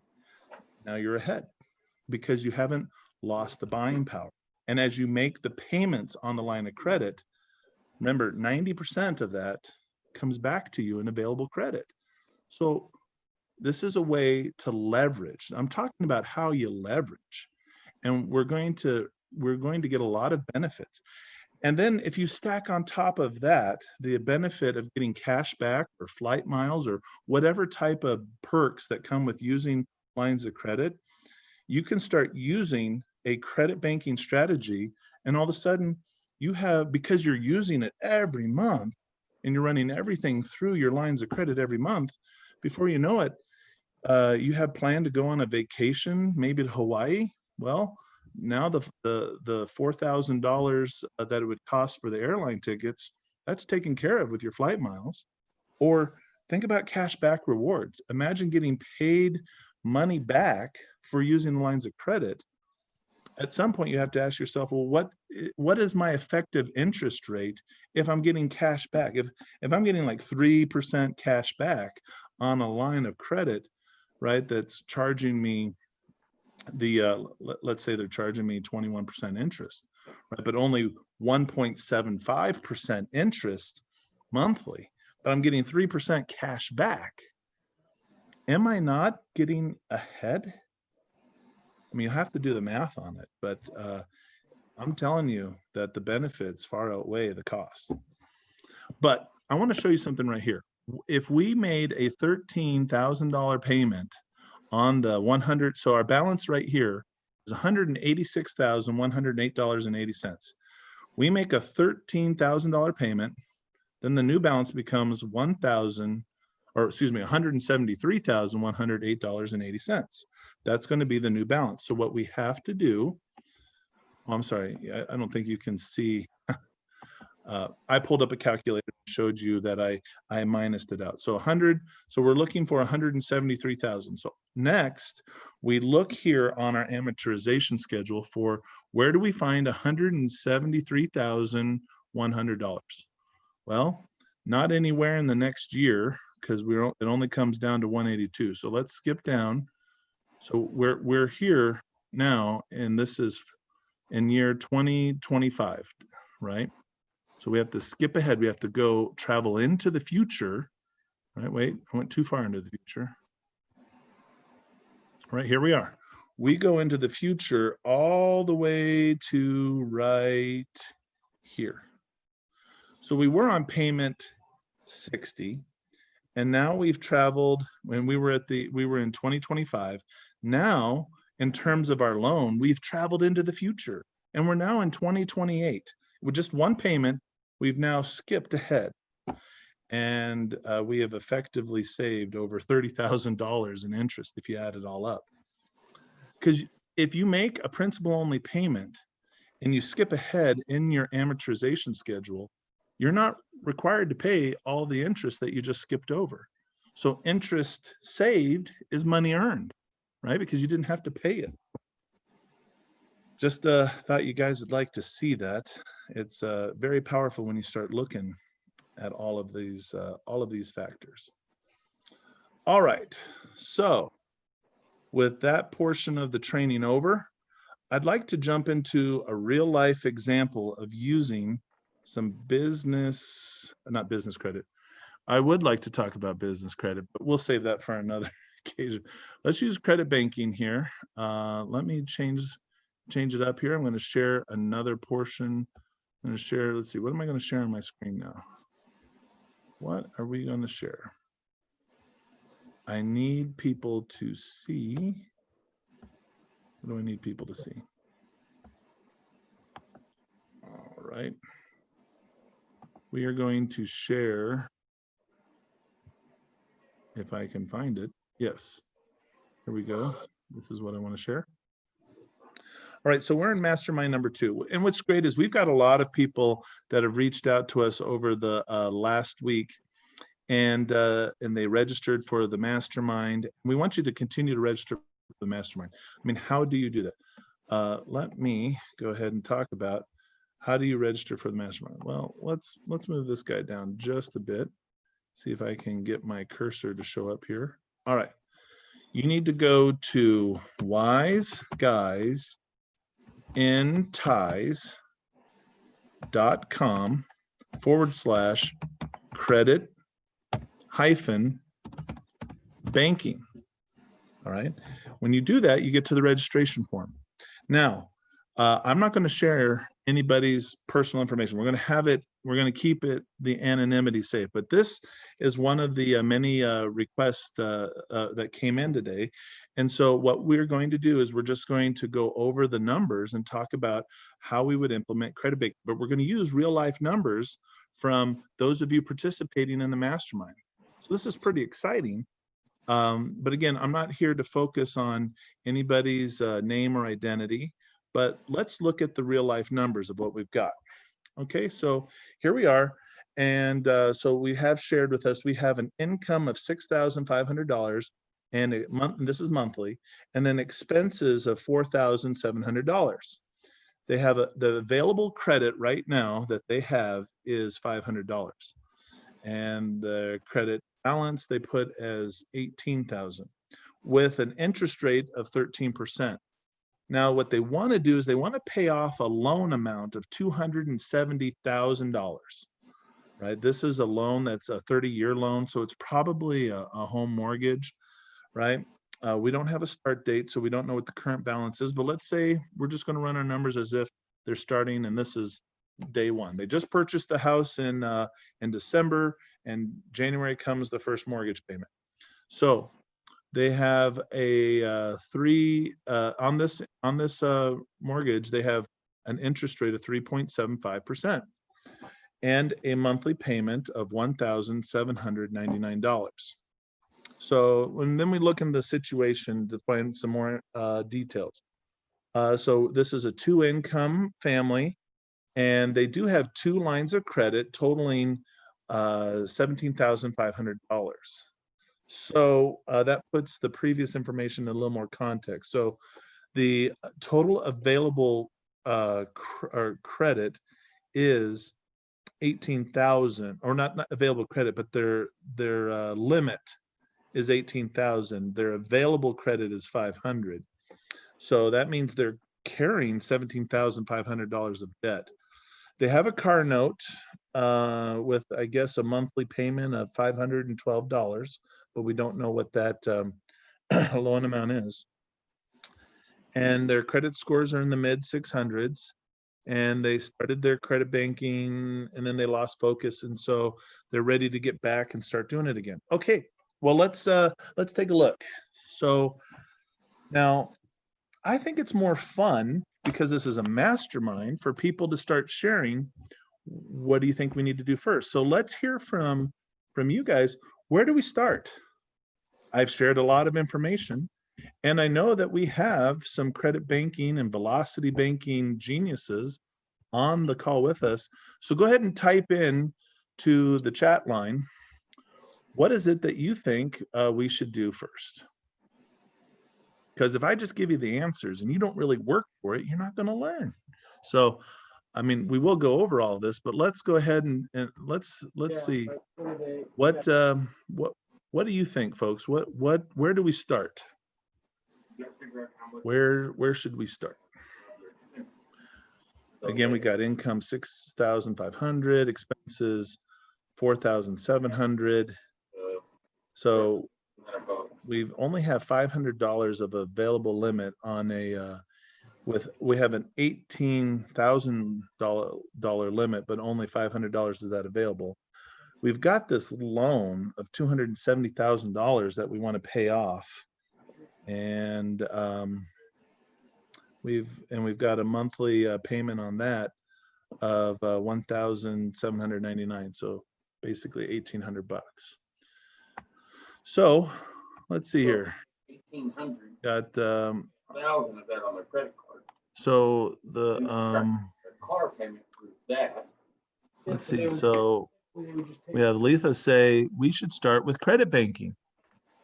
now you're ahead because you haven't lost the buying power. And as you make the payments on the line of credit, remember 90% of that comes back to you in available credit. So this is a way to leverage. I'm talking about how you leverage, and we're going to get a lot of benefits. And then if you stack on top of that the benefit of getting cash back or flight miles or whatever type of perks that come with using lines of credit, you can start using a credit banking strategy, and all of a sudden you have, because you're using it every month and you're running everything through your lines of credit every month, before you know it, you have planned to go on a vacation, maybe to Hawaii. Well, now the $4,000 that it would cost for the airline tickets, that's taken care of with your flight miles. Or think about cash back rewards. Imagine getting paid money back for using the lines of credit. At some point you have to ask yourself, well, what is my effective interest rate if I'm getting cash back? If I'm getting like 3% cash back on a line of credit, right, that's charging me let's say they're charging me 21% interest, right, but only 1.75% interest monthly, but I'm getting 3% cash back. Am I not getting ahead? I mean, you have to do the math on it, but I'm telling you that the benefits far outweigh the costs. But I want to show you something right here. If we made a $13,000 payment on the 100, so our balance right here is $186,108.80. We make a $13,000 payment, then the new balance becomes $173,108.80. That's going to be the new balance. So what we have to do, oh, I'm sorry, I don't think you can see. I pulled up a calculator and showed you that I minused it out. So 100, so we're looking for 173,000. So next, we look here on our amortization schedule for where do we find $173,100? Well, not anywhere in the next year because it only comes down to 182. So let's skip down. So we're here now, and this is in year 2025, right? So we have to skip ahead. We have to go travel into the future Right, wait, I went too far into the future. Right, here we are. We go into the future all the way to right here. So we were on payment 60, and now we've traveled, when we were in 2025. Now, in terms of our loan, we've traveled into the future, and we're now in 2028. With just one payment, we've now skipped ahead, and we have effectively saved over $30,000 in interest if you add it all up. Because if you make a principal only payment and you skip ahead in your amortization schedule, you're not required to pay all the interest that you just skipped over. So interest saved is money earned, right? Because you didn't have to pay it. Just thought you guys would like to see that. It's very powerful when you start looking at all of these factors. All right, so with that portion of the training over, I'd like to jump into a real life example of using some not business credit. I would like to talk about business credit, but we'll save that for another occasion. Let's use credit banking here. Let me change it up here. I'm going to share another portion. I'm going to share, let's see, what am I going to share on my screen now? What are we going to share? I need people to see. What do I need people to see? All right. We are going to share, if I can find it. Yes. Here we go. This is what I want to share. All right, so we're in Mastermind number 2. And what's great is we've got a lot of people that have reached out to us over the last week, and they registered for the Mastermind. We want you to continue to register for the Mastermind. I mean, how do you do that? Let me go ahead and talk about how do you register for the Mastermind. Well, let's move this guy down just a bit. See if I can get my cursor to show up here. All right, you need to go to wiseguys.com/credit-banking. All right, when you do that, you get to the registration form. Now, I'm not going to share anybody's personal information. We're going to keep it the anonymity safe, but this is one of the many requests that came in today. And so what we're going to do is we're just going to go over the numbers and talk about how we would implement credit banking, but we're going to use real life numbers from those of you participating in the Mastermind. So this is pretty exciting. But again, I'm not here to focus on anybody's name or identity, but let's look at the real life numbers of what we've got. Okay, so here we are. And so we have shared with us, we have an income of $6,500 and this is monthly, and then expenses of $4,700. They have the available credit right now that they have is $500. And the credit balance they put as $18,000 with an interest rate of 13%. Now, what they want to do is they want to pay off a loan amount of $270,000, right? This is a loan that's a 30-year loan, so it's probably a home mortgage, right? We don't have a start date, so we don't know what the current balance is, but let's say we're just going to run our numbers as if they're starting and this is day one. They just purchased the house in December, and January comes the first mortgage payment. So they have a on this mortgage, they have an interest rate of 3.75% and a monthly payment of $1,799. So then we look in the situation to find some more details. So this is a 2-income family, and they do have 2 lines of credit totaling $17,500. So that puts the previous information in a little more context. So the total available credit is 18,000, or not available credit, but their limit is 18,000. Their available credit is 500. So that means they're carrying $17,500 of debt. They have a car note with, I guess, a monthly payment of $512, but we don't know what that loan amount is. And their credit scores are in the mid 600s. And they started their credit banking, and then they lost focus, and so they're ready to get back and start doing it again. Okay, well, let's take a look. So now I think it's more fun, because this is a mastermind, for people to start sharing, what do you think we need to do first? So let's hear from you guys. Where do we start? I've shared a lot of information, and I know that we have some credit banking and velocity banking geniuses on the call with us. So go ahead and type in to the chat line, what is it that you think we should do first? Because if I just give you the answers and you don't really work for it, you're not going to learn. So, I mean, we will go over all of this, but let's go ahead and let's see what do you think, folks? Where do we start? Where should we start? Again, we got income 6,500, expenses 4,700. So we only have $500 of available limit on a we have an $18,000 limit, but only $500 of that available. We've got this loan of $270,000 that we want to pay off, and we've got a monthly payment on that of $1,799. So basically $1,800. So let's see here. 1,800. Got 1,000 of that on the credit card. so the car payment for that. let's see. So we have Letha say we should start with credit banking.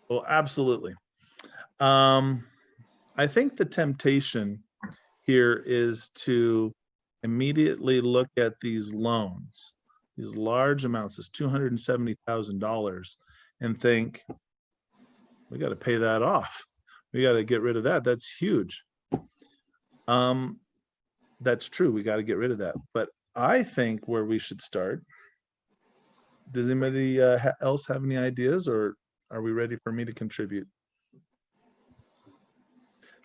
Well, absolutely. I think the temptation here is to immediately look at these loans, these large amounts, this $270,000, and think, we got to pay that off. We got to get rid of that. That's huge. That's true. We got to get rid of that. But I think where we should start, does anybody else have any ideas, or are we ready for me to contribute?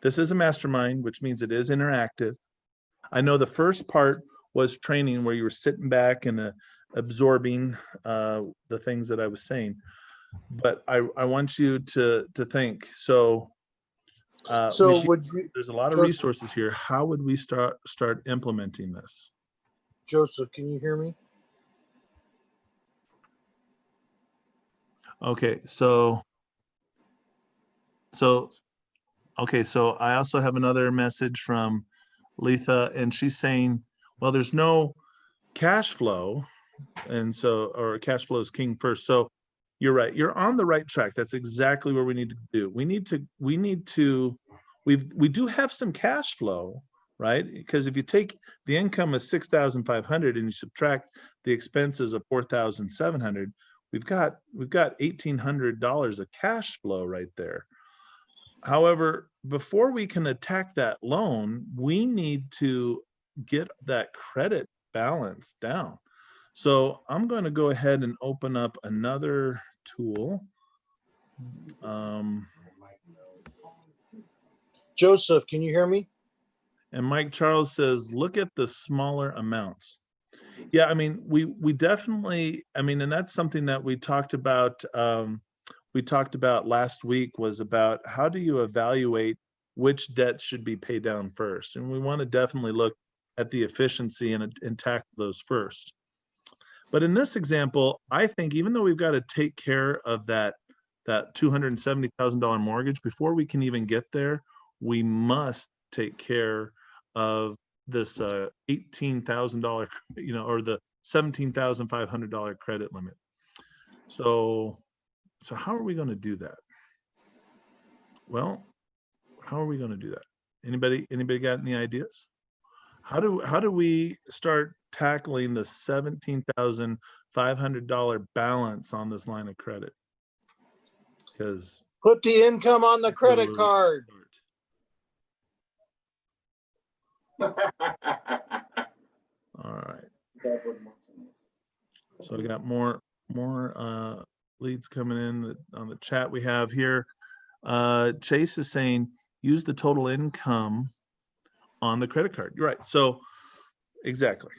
This is a mastermind, which means it is interactive. I know the first part was training, where you were sitting back and absorbing the things that I was saying. But I want you to think. So there's a lot of resources here. How would we start implementing this? Joseph, can you hear me? Okay, so I also have another message from Letha, and she's saying, well, there's no cash flow, and so, or cash flow is king first. So you're right. You're on the right track. That's exactly what we need to do. We do have some cash flow, right? Because if you take the income of 6,500 and you subtract the expenses of 4,700, we've got $1,800 of cash flow right there. However, before we can attack that loan, we need to get that credit balance down. So I'm going to go ahead and open up another tool. Joseph, can you hear me? And Mike Charles says, look at the smaller amounts. Yeah, I mean, we definitely, I mean, and that's something that we talked about last week, was about how do you evaluate which debts should be paid down first. And we want to definitely look at the efficiency and tackle those first. But in this example, I think even though we've got to take care of that $270,000 mortgage, before we can even get there, we must take care of this $18,000, or the $17,500 credit limit. So how are we going to do that? Well, how are we going to do that? Anybody got any ideas? How do we start tackling the $17,500 balance on this line of credit? Because put the income on the credit card. All right. So I got more leads coming in on the chat we have here. Chase is saying use the total income on the credit card. You're right. So exactly.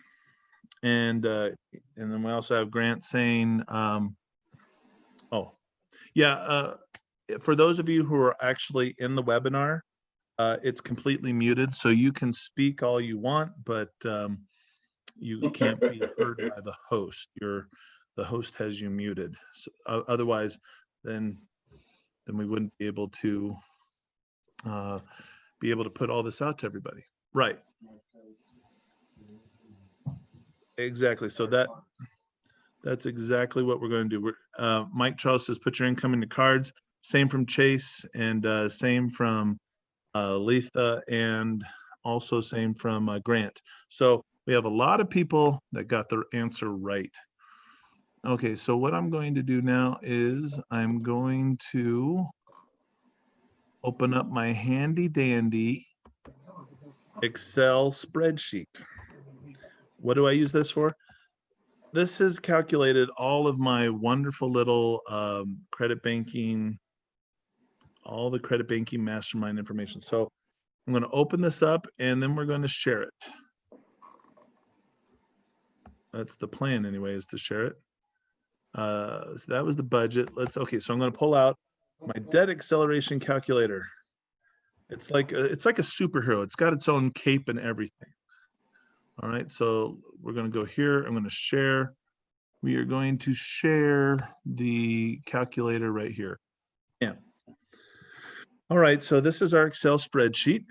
And then we also have Grant saying, oh yeah, for those of you who are actually in the webinar, it's completely muted, so you can speak all you want, but you can't be heard by the host. The host has you muted. So, otherwise, then we wouldn't be able to put all this out to everybody. Right. Exactly. So that's exactly what we're going to do. Mike Charles says, put your income into cards. Same from Chase, and same from Letha, and also same from Grant. So we have a lot of people that got their answer right. Okay, so what I'm going to do now is I'm going to open up my handy dandy Excel spreadsheet. What do I use this for? This has calculated all of my wonderful little credit banking, all the credit banking mastermind information. So I'm going to open this up and then we're going to share it. That's the plan anyway, is to share it. So that was the budget. Okay, so I'm going to pull out my debt acceleration calculator. It's like a superhero. It's got its own cape and everything. All right, so we're going to go here. I'm going to share. We are going to share the calculator right here. Yeah. All right, so this is our Excel spreadsheet.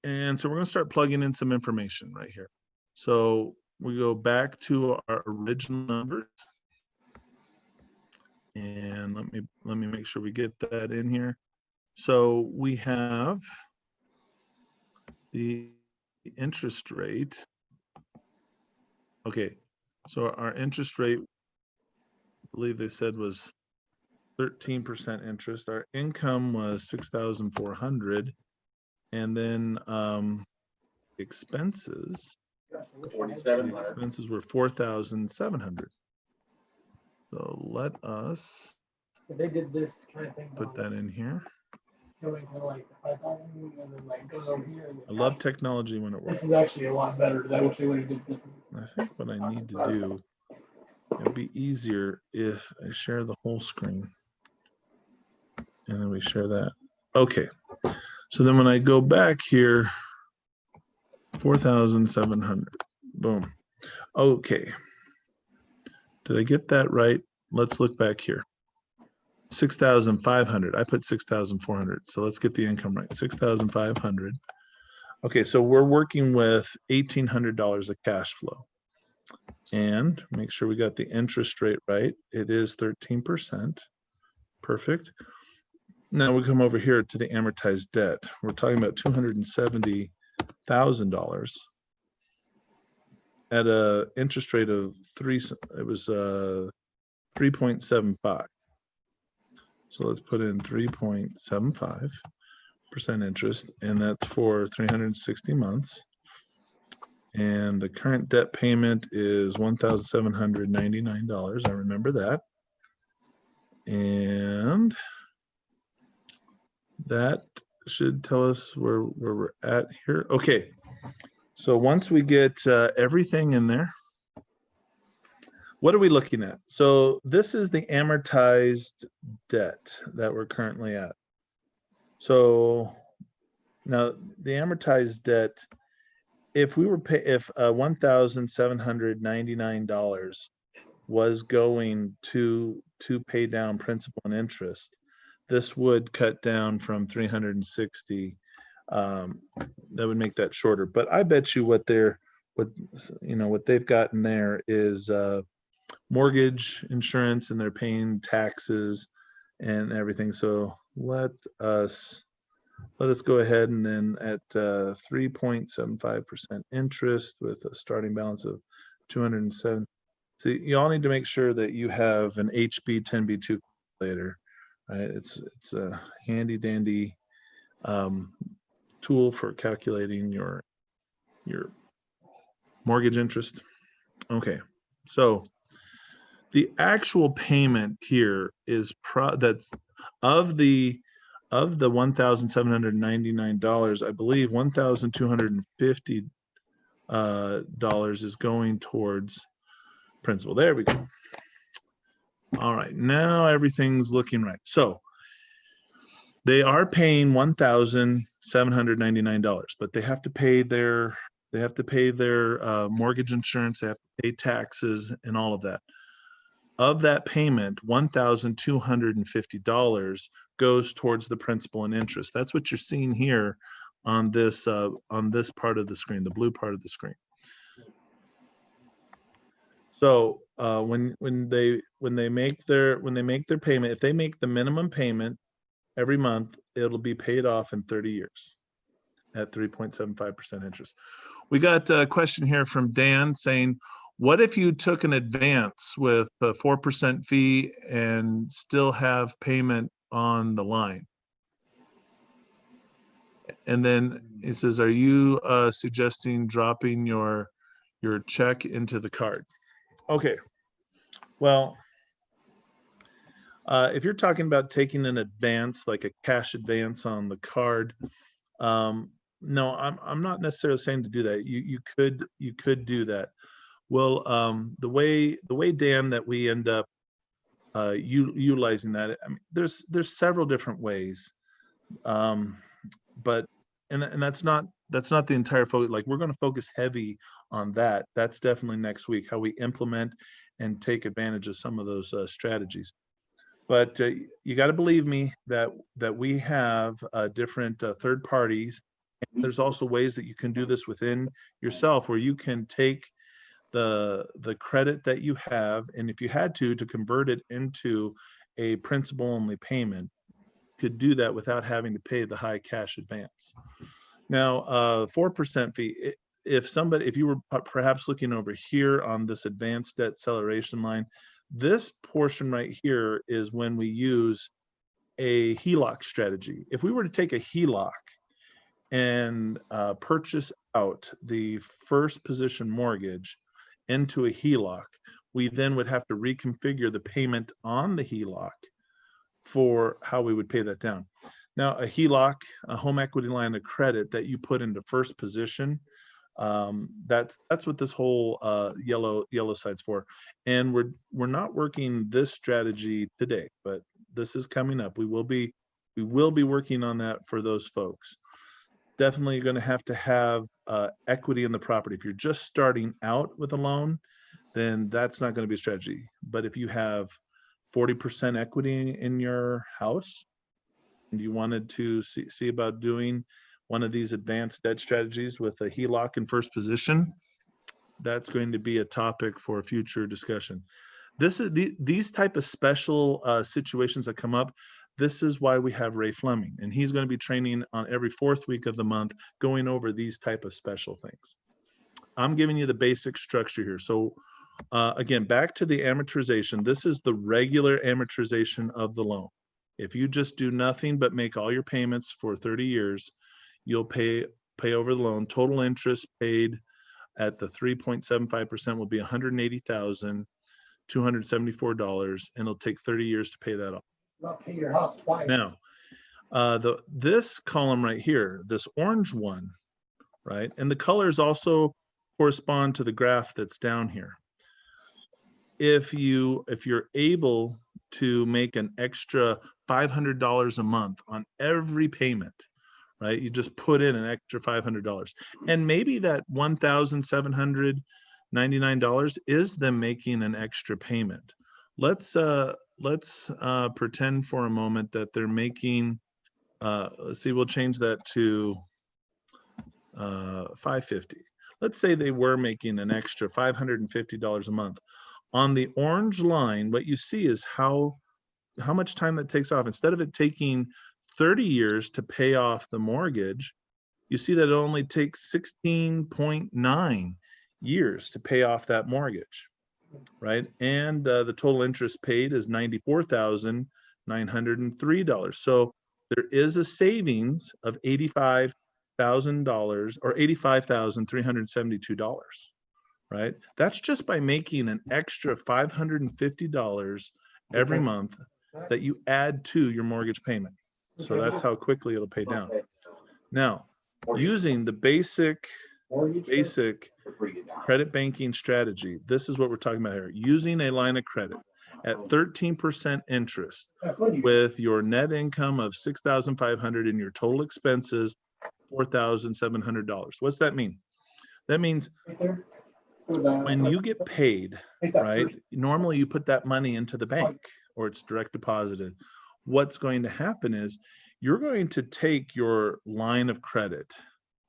And so we're going to start plugging in some information right here. So we go back to our original numbers. And let me make sure we get that in here. So we have the interest rate. Okay, so our interest rate, I believe they said, was 13% interest. Our income was 6,400, and then expenses. The expenses were 4,700. So let us They did this kind of thing. put that in here. Going to like 5,000 and then like goes over here. And I love technology when it works. This is actually a lot better. I wish they would have did this. I think what I need to do, it'd be easier if I share the whole screen. And then we share that. Okay. So then when I go back here, 4,700. Boom. Okay. Did I get that right? Let's look back here. 6,500. I put 6,400. So let's get the income right. 6,500. Okay, so we're working with $1,800 of cash flow. And make sure we got the interest rate right. It is 13%. Perfect. Now we come over here to the amortized debt. We're talking about $270,000 at a interest rate of 3.75. So let's put in 3.75% interest, and that's for 360 months. And the current debt payment is $1,799. I remember that. And that should tell us where we're at here. Okay. So once we get everything in there, what are we looking at? So this is the amortized debt that we're currently at. So now the amortized debt, if we were if $1,799 was going to pay down principal and interest, this would cut down from 360. That would make that shorter. But I bet you what they've got in there is mortgage insurance, and they're paying taxes and everything. So let us go ahead, and then at 3.75% interest with a starting balance of 207. So you all need to make sure that you have an HB 10B2 calculator, right? It's a handy dandy tool for calculating your mortgage interest. Okay, so The actual payment here is that's of the $1,799, I believe $1,250 is going towards principal. There we go. All right, now everything's looking right. So they are paying $1,799, but they have to pay their mortgage insurance, they have to pay taxes and all of that. Of that payment, $1,250 goes towards the principal and interest. That's what you're seeing here on this part of the screen, the blue part of the screen. So when they make their payment, if they make the minimum payment every month, it'll be paid off in 30 years at 3.75% interest. We got a question here from Dan saying, what if you took an advance with a 4% fee and still have payment on the line? And then he says, are you suggesting dropping your check into the card? Okay, well, if you're talking about taking an advance, like a cash advance on the card, no, I'm not necessarily saying to do that. You could do that. Well, the way Dan, that we end up utilizing that, I mean, there's several different ways, but and that's not the entire focus. Like, we're going to focus heavy on that. That's definitely next week, how we implement and take advantage of some of those strategies. But you got to believe me that we have different third parties. And there's also ways that you can do this within yourself, where you can take the credit that you have, and if you had to convert it into a principal only payment, could do that without having to pay the high cash advance. Now, 4% fee, if you were perhaps looking over here on this advanced debt acceleration line, this portion right here is when we use a Heloc strategy. If we were to take a Heloc and purchase out the first position mortgage into a Heloc, we then would have to reconfigure the payment on the Heloc for how we would pay that down. Now, a Heloc, a home equity line of credit that you put into first position, that's what this whole yellow side's for. And we're not working this strategy today, but this is coming up. We will be working on that for those folks. Definitely going to have equity in the property. If you're just starting out with a loan, then that's not going to be a strategy. But if you have 40% equity in your house and you wanted to see about doing one of these advanced debt strategies with a Heloc in first position, that's going to be a topic for a future discussion. These type of special situations that come up, this is why we have Ray Fleming, and he's going to be training on every 4th week of the month, going over these type of special things. I'm giving you the basic structure here. So again, back to the amortization. This is the regular amortization of the loan. If you just do nothing but make all your payments for 30 years, you'll pay over the loan. Total interest paid at the 3.75% will be $180,274, and it'll take 30 years to pay that off. Not pay your house twice. Now, this column right here, this orange one, right, and the colors also correspond to the graph that's down here. If you're able to make an extra $500 a month on every payment, right? You just put in an extra $500, and maybe that $1,799 is them making an extra payment. Let's pretend for a moment that they're making. Let's see. We'll change that to $550. Let's say they were making an extra $550 a month. On the orange line, what you see is how much time that takes off. Instead of it taking 30 years to pay off the mortgage, you see that it only takes 16.9 years to pay off that mortgage, right? And the total interest paid is $94,903. So there is a savings of $85,000 or $85,372, right? That's just by making an extra $550 every month that you add to your mortgage payment. So that's how quickly it'll pay down. Now, using the basic credit banking strategy, this is what we're talking about here. Using a line of credit at 13% interest with your net income of $6,500 and your total expenses $4,700. What's that mean? That means when you get paid, right? Normally you put that money into the bank or it's direct deposited. What's going to happen is you're going to take your line of credit,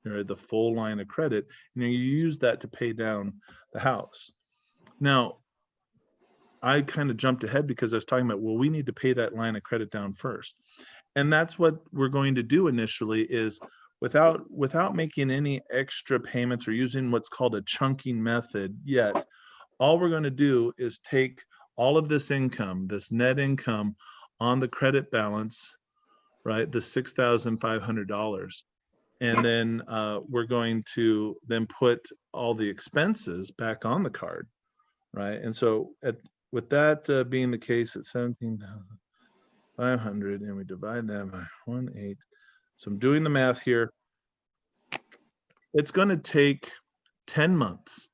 or the full line of credit, and you use that to pay down the house. Now, I kind of jumped ahead because I was talking about, well, we need to pay that line of credit down first. And that's what we're going to do initially is without making any extra payments or using what's called a chunking method yet, all we're going to do is take all of this income, this net income on the credit balance, right? The $6,500. And then we're going to then put all the expenses back on the card, right? And so with that being the case at 17,500, and we divide that by 1/8. So I'm doing the math here. It's going to take 10 months.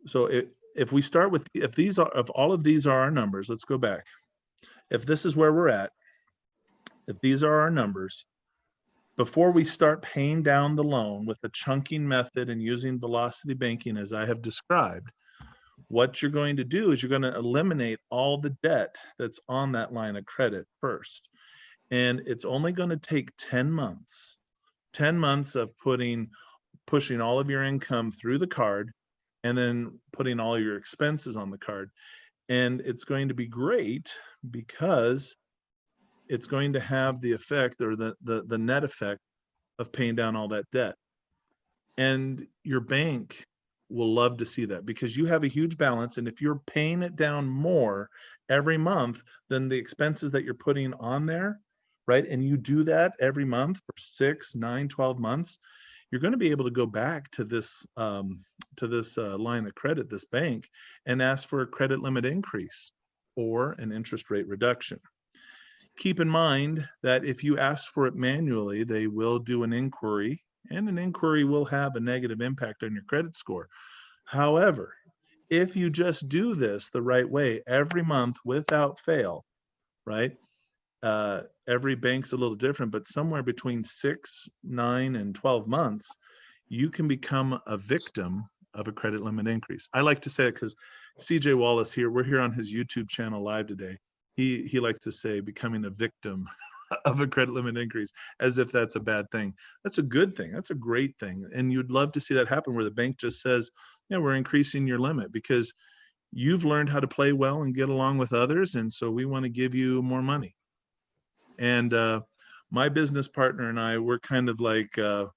So if we start with, if all of these are our numbers, let's go back. If this is where we're at, if these are our numbers, before we start paying down the loan with the chunking method and using velocity banking as I have described, what you're going to do is you're going to eliminate all the debt that's on that line of credit first. And it's only going to take 10 months, 10 months of pushing all of your income through the card and then putting all your expenses on the card. And it's going to be great because it's going to have the effect or the net effect of paying down all that debt. And your bank will love to see that because you have a huge balance. And if you're paying it down more every month than the expenses that you're putting on there, right? And you do that every month for 6, 9, 12 months, you're going to be able to go back to this line of credit, this bank, and ask for a credit limit increase or an interest rate reduction. Keep in mind that if you ask for it manually, they will do an inquiry, and an inquiry will have a negative impact on your credit score. However, if you just do this the right way every month without fail, right? Every bank's a little different, but somewhere between 6, 9, and 12 months, you can become a victim of a credit limit increase. I like to say it because CJ Wallace here, we're here on his YouTube channel live today. He likes to say becoming a victim of a credit limit increase as if that's a bad thing. That's a good thing. That's a great thing. And you'd love to see that happen where the bank just says, yeah, we're increasing your limit because you've learned how to play well and get along with others. And so we want to give you more money. And my business partner and I, we're kind of like the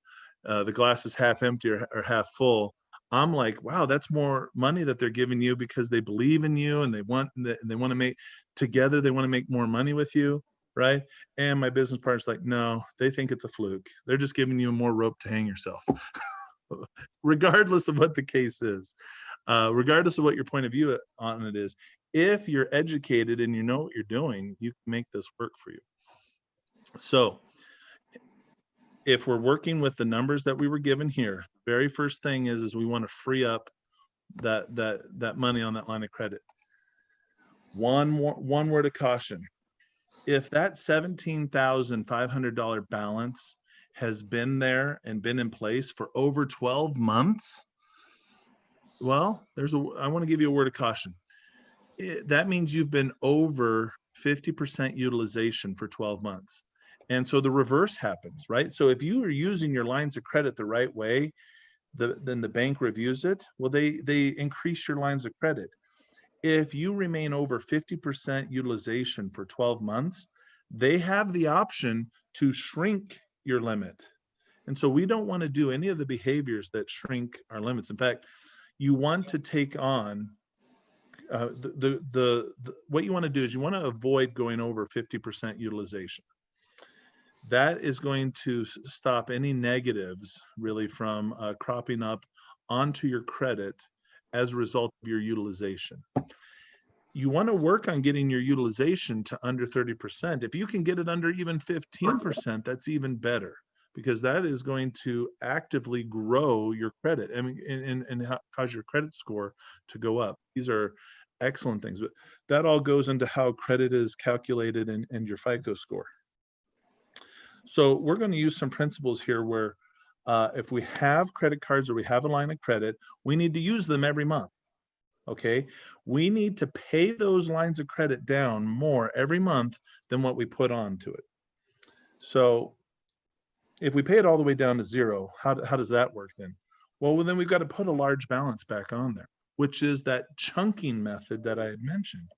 glass is half empty or half full. I'm like, wow, that's more money that they're giving you because they believe in you and they want to make together. They want to make more money with you, right? And my business partner's like, no, they think it's a fluke. They're just giving you more rope to hang yourself, regardless of what the case is, regardless of what your point of view on it is. If you're educated and you know what you're doing, you can make this work for you. So if we're working with the numbers that we were given here, very first thing is we want to free up that money on that line of credit. One word of caution. If that $17,500 balance has been there and been in place for over 12 months, well, I want to give you a word of caution. That means you've been over 50% utilization for 12 months. And so the reverse happens, right? So if you are using your lines of credit the right way, then the bank reviews it. Well, they increase your lines of credit. If you remain over 50% utilization for 12 months, they have the option to shrink your limit. And so we don't want to do any of the behaviors that shrink our limits. In fact, you want to take on what you want to do is you want to avoid going over 50% utilization. That is going to stop any negatives really from cropping up onto your credit as a result of your utilization. You want to work on getting your utilization to under 30%. If you can get it under even 15%, that's even better, because that is going to actively grow your credit, I mean, and cause your credit score to go up. These are excellent things, but that all goes into how credit is calculated and your FICO score. So we're going to use some principles here where if we have credit cards or we have a line of credit, we need to use them every month. Okay, we need to pay those lines of credit down more every month than what we put onto it. So if we pay it all the way down to zero, how does that work then? Well, then we've got to put a large balance back on there, which is that chunking method that I had mentioned.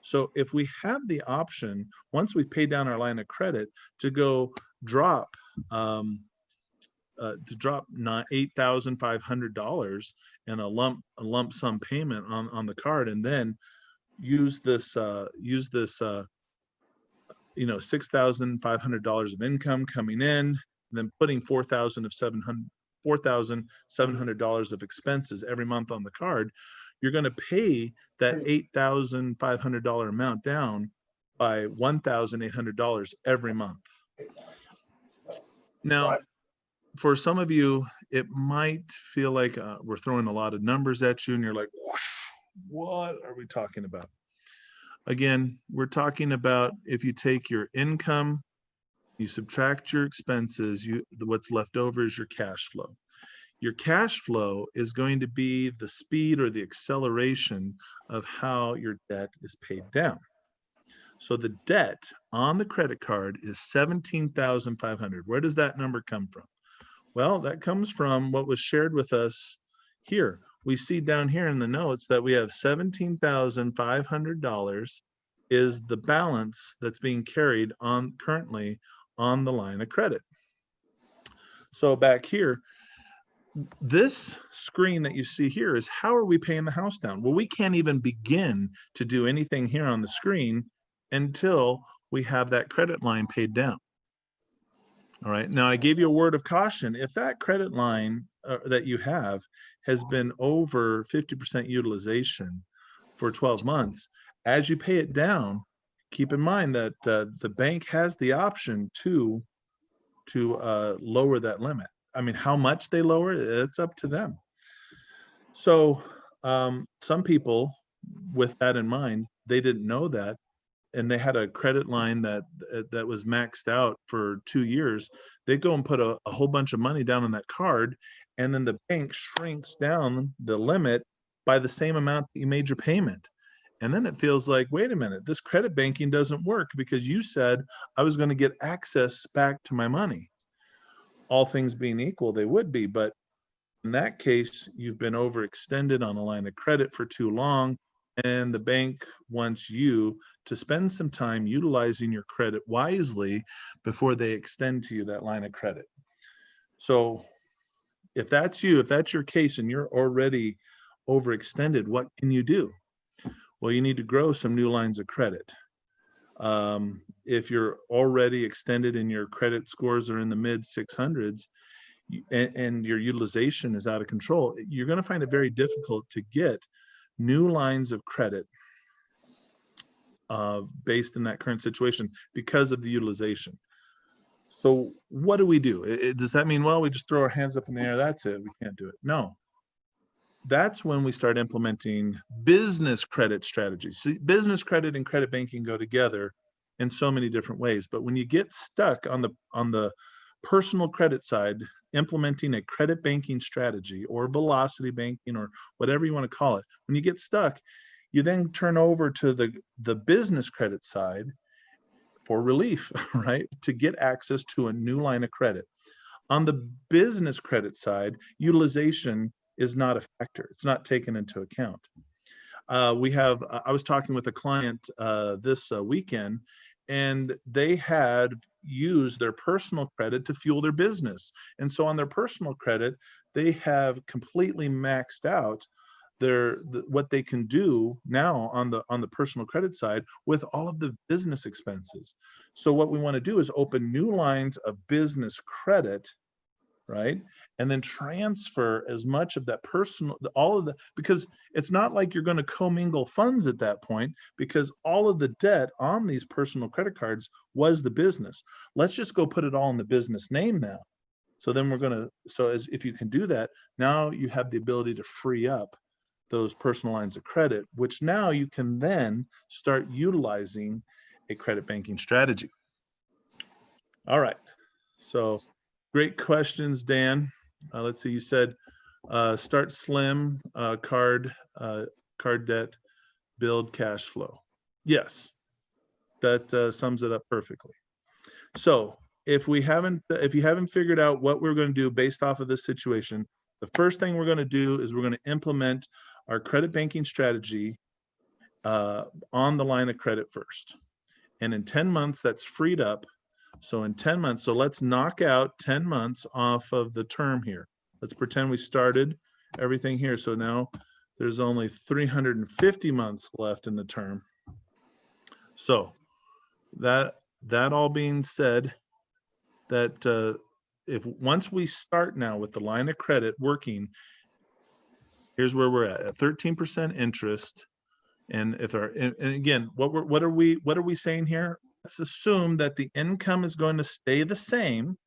So if we have the option, once we pay down our line of credit, to go drop $8,500 in a lump sum payment on the card, and then use this $6,500 of income coming in, and then putting $4,700 of expenses every month on the card, you're going to pay that $8,500 amount down by $1,800 every month. Now, for some of you, it might feel like we're throwing a lot of numbers at you and you're like, what are we talking about? Again, we're talking about if you take your income, you subtract your expenses, what's left over is your cash flow. Your cash flow is going to be the speed or the acceleration of how your debt is paid down. So the debt on the credit card is $17,500. Where does that number come from? Well, that comes from what was shared with us here. We see down here in the notes that we have $17,500 is the balance that's being carried on currently on the line of credit. So back here, this screen that you see here is how are we paying the house down? Well, we can't even begin to do anything here on the screen until we have that credit line paid down. All right, now I gave you a word of caution. If that credit line that you have has been over 50% utilization for 12 months, as you pay it down, keep in mind that the bank has the option to lower that limit. I mean, how much they lower, it's up to them. So some people, with that in mind, they didn't know that, and they had a credit line that was maxed out for 2 years. They go and put a whole bunch of money down on that card, and then the bank shrinks down the limit by the same amount that you made your payment. And then it feels like, wait a minute, this credit banking doesn't work because you said I was going to get access back to my money. All things being equal, they would be, but in that case, you've been overextended on a line of credit for too long, and the bank wants you to spend some time utilizing your credit wisely before they extend to you that line of credit. So if that's you, if that's your case and you're already overextended, what can you do? Well, you need to grow some new lines of credit. If you're already extended and your credit scores are in the mid 600s and your utilization is out of control, you're going to find it very difficult to get new lines of credit based in that current situation because of the utilization. So what do we do? Does that mean, well, we just throw our hands up in the air, that's it, we can't do it? No. That's when we start implementing business credit strategies. See, business credit and credit banking go together in so many different ways. But when you get stuck on the personal credit side, implementing a credit banking strategy or velocity banking or whatever you want to call it, when you get stuck, you then turn over to the business credit side for relief, right? To get access to a new line of credit. On the business credit side, utilization is not a factor. It's not taken into account. I was talking with a client this weekend, and they had used their personal credit to fuel their business. And so on their personal credit, they have completely maxed out what they can do now on the personal credit side with all of the business expenses. So what we want to do is open new lines of business credit, right? and then transfer as much of that personal, all of the, because it's not like you're going to commingle funds at that point, because all of the debt on these personal credit cards was the business. Let's just go put it all in the business name now. So then if you can do that, now you have the ability to free up those personal lines of credit, which now you can then start utilizing a credit banking strategy. All right. So great questions, Dan. Let's see, you said start slim, card debt, build cash flow. Yes, that sums it up perfectly. So if you haven't figured out what we're going to do based off of this situation, the first thing we're going to do is we're going to implement our credit banking strategy on the line of credit first. And in 10 months, that's freed up. So in 10 months, so let's knock out 10 months off of the term here. Let's pretend we started everything here. So now there's only 350 months left in the term. So that all being said, that if once we start now with the line of credit working, here's where we're at 13% interest. And if and again, what are we saying here? Let's assume that the income is going to stay the same,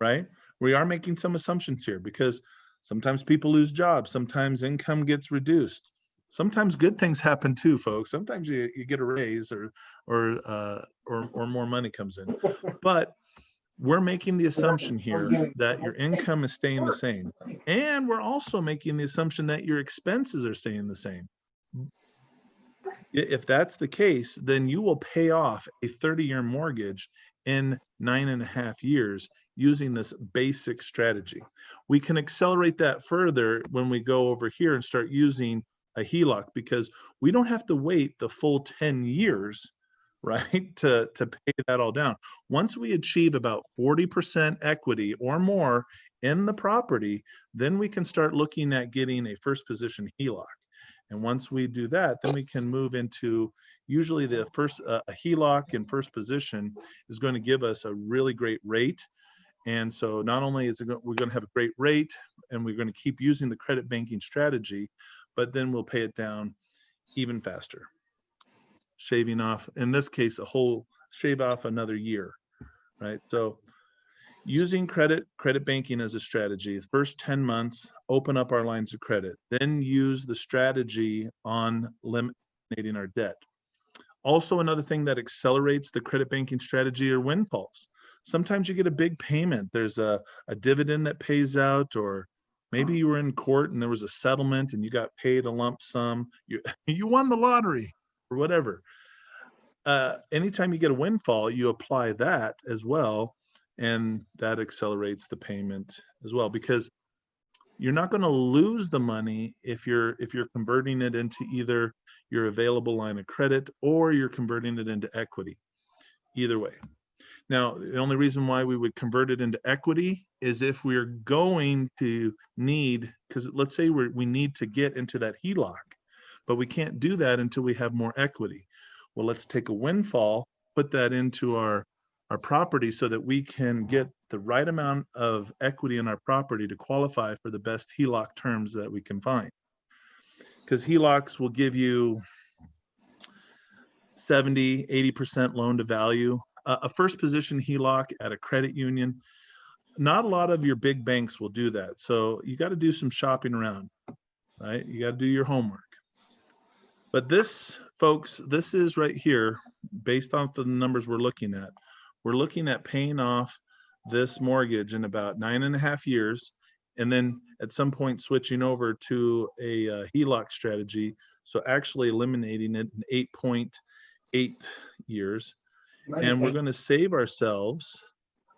right? We are making some assumptions here because sometimes people lose jobs, sometimes income gets reduced, sometimes good things happen too, folks. Sometimes you get a raise or more money comes in, but we're making the assumption here that your income is staying the same, and we're also making the assumption that your expenses are staying the same. If that's the case, then you will pay off a 30-year mortgage in 9.5 years using this basic strategy. We can accelerate that further when we go over here and start using a Heloc, because we don't have to wait the full 10 years, right, to pay that all down. Once we achieve about 40% equity or more in the property, then we can start looking at getting a first position Heloc. And once we do that, then we can move into usually the first, a Heloc in first position is going to give us a really great rate. And so not only is we're going to have a great rate and we're going to keep using the credit banking strategy, but then we'll pay it down even faster. Shaving off, in this case, shave off another year, right? So using credit banking as a strategy, first 10 months, open up our lines of credit, then use the strategy on eliminating our debt. Also, another thing that accelerates the credit banking strategy are windfalls. Sometimes you get a big payment. There's a dividend that pays out, or maybe you were in court and there was a settlement and you got paid a lump sum. You won the lottery or whatever. Anytime you get a windfall, you apply that as well. And that accelerates the payment as well, because you're not going to lose the money if you're converting it into either your available line of credit or you're converting it into equity. Either way. Now, the only reason why we would convert it into equity is if we're going to need, because let's say we need to get into that Heloc, but we can't do that until we have more equity. Well, let's take a windfall, put that into our property so that we can get the right amount of equity in our property to qualify for the best Heloc terms that we can find. Because Helocs will give you 70, 80% loan to value. A first position Heloc at a credit union, not a lot of your big banks will do that. So you got to do some shopping around, right? You got to do your homework. But this, folks, this is right here, based on the numbers we're looking at. We're looking at paying off this mortgage in about 9.5 years, and then at some point switching over to a Heloc strategy. So actually eliminating it in 8.8 years. And we're going to save ourselves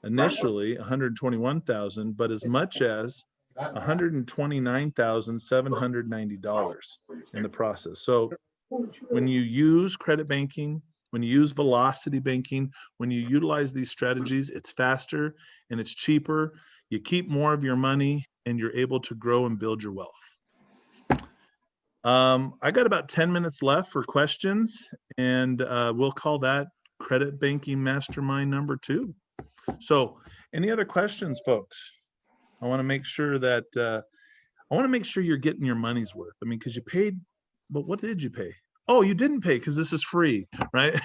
initially $121,000, but as much as $129,790 in the process. So when you use credit banking, when you use velocity banking, when you utilize these strategies, it's faster and it's cheaper. You keep more of your money and you're able to grow and build your wealth. I got about 10 minutes left for questions, and we'll call that Credit Banking Mastermind number 2. So any other questions, folks? I want to make sure that you're getting your money's worth. I mean, because you paid, but what did you pay? Oh, you didn't pay because this is free, right?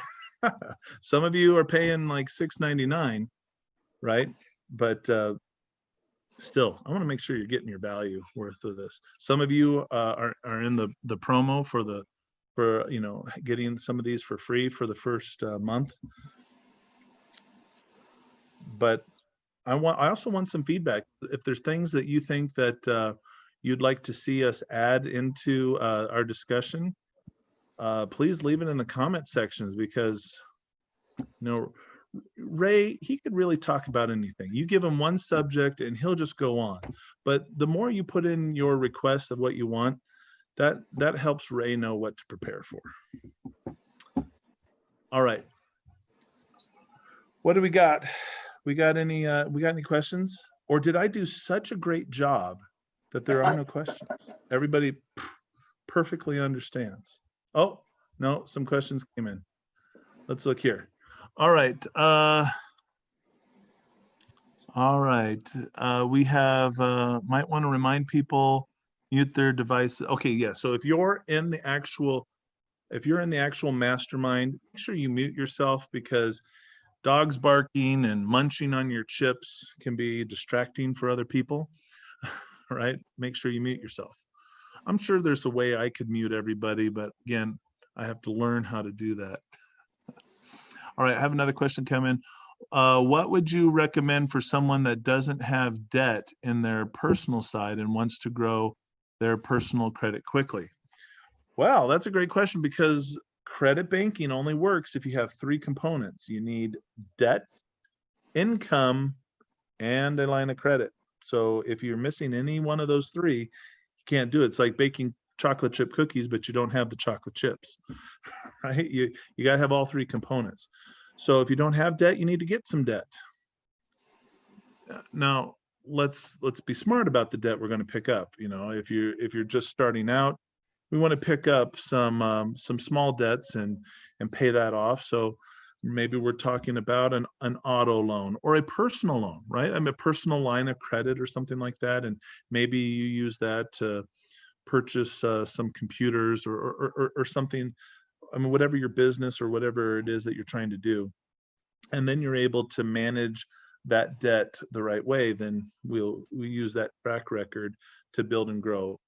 Some of you are paying like $6.99, right? But still, I want to make sure you're getting your value worth of this. Some of you are in the promo for getting some of these for free for the first month. But I also want some feedback. If there's things that you think that you'd like to see us add into our discussion, please leave it in the comment sections, because Ray, he could really talk about anything. You give him one subject and he'll just go on. But the more you put in your request of what you want, that helps Ray know what to prepare for. All right. What do we got? We got any questions? Or did I do such a great job that there are no questions? Everybody perfectly understands. Oh, no, some questions came in. Let's look here. All right. We have, might want to remind people, mute their devices. Okay, yeah. So if you're in the actual mastermind, make sure you mute yourself, because dogs barking and munching on your chips can be distracting for other people, right? Make sure you mute yourself. I'm sure there's a way I could mute everybody, but again, I have to learn how to do that. All right, I have another question come in. What would you recommend for someone that doesn't have debt in their personal side and wants to grow their personal credit quickly? Well, that's a great question, because credit banking only works if you have three components. You need debt, income, and a line of credit. So if you're missing any one of those three, you can't do it. It's like baking chocolate chip cookies, but you don't have the chocolate chips, right? You got to have all three components. So if you don't have debt, you need to get some debt. Now, let's be smart about the debt we're going to pick up. If you're just starting out, we want to pick up some small debts and pay that off. So maybe we're talking about an auto loan or a personal loan, right? A personal line of credit or something like that. And maybe you use that to purchase some computers or something. I mean, whatever your business or whatever it is that you're trying to do. And then you're able to manage that debt the right way. Then we use that track record to build and grow.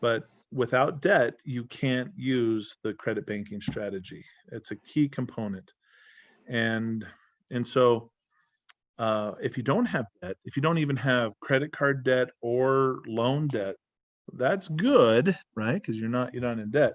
But without debt, you can't use the credit banking strategy. It's a key component. And so if you don't have debt, if you don't even have credit card debt or loan debt, that's good, right? Because you're not in debt.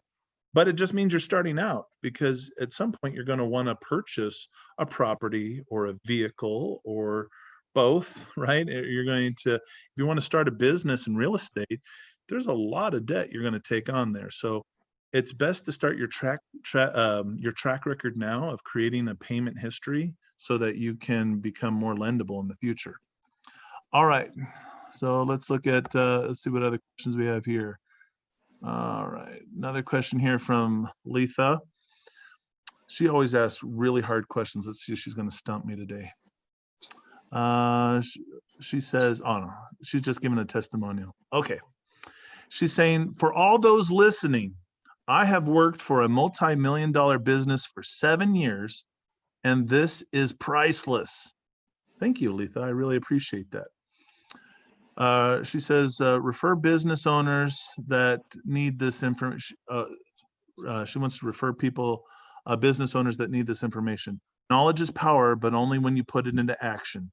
But it just means you're starting out, because at some point you're going to want to purchase a property or a vehicle or both, right? You're going to, if you want to start a business in real estate, there's a lot of debt you're going to take on there. So it's best to start your track record now of creating a payment history so that you can become more lendable in the future. All right. So let's look at, let's see what other questions we have here. All right, another question here from Letha. She always asks really hard questions. Let's see if she's going to stump me today. She says, oh no, she's just giving a testimonial. Okay. She's saying, for all those listening, I have worked for a multi-million-dollar business for 7 years, and this is priceless. Thank you, Letha. I really appreciate that. She says, refer business owners that need this information. She wants to refer people, business owners that need this information. Knowledge is power, but only when you put it into action.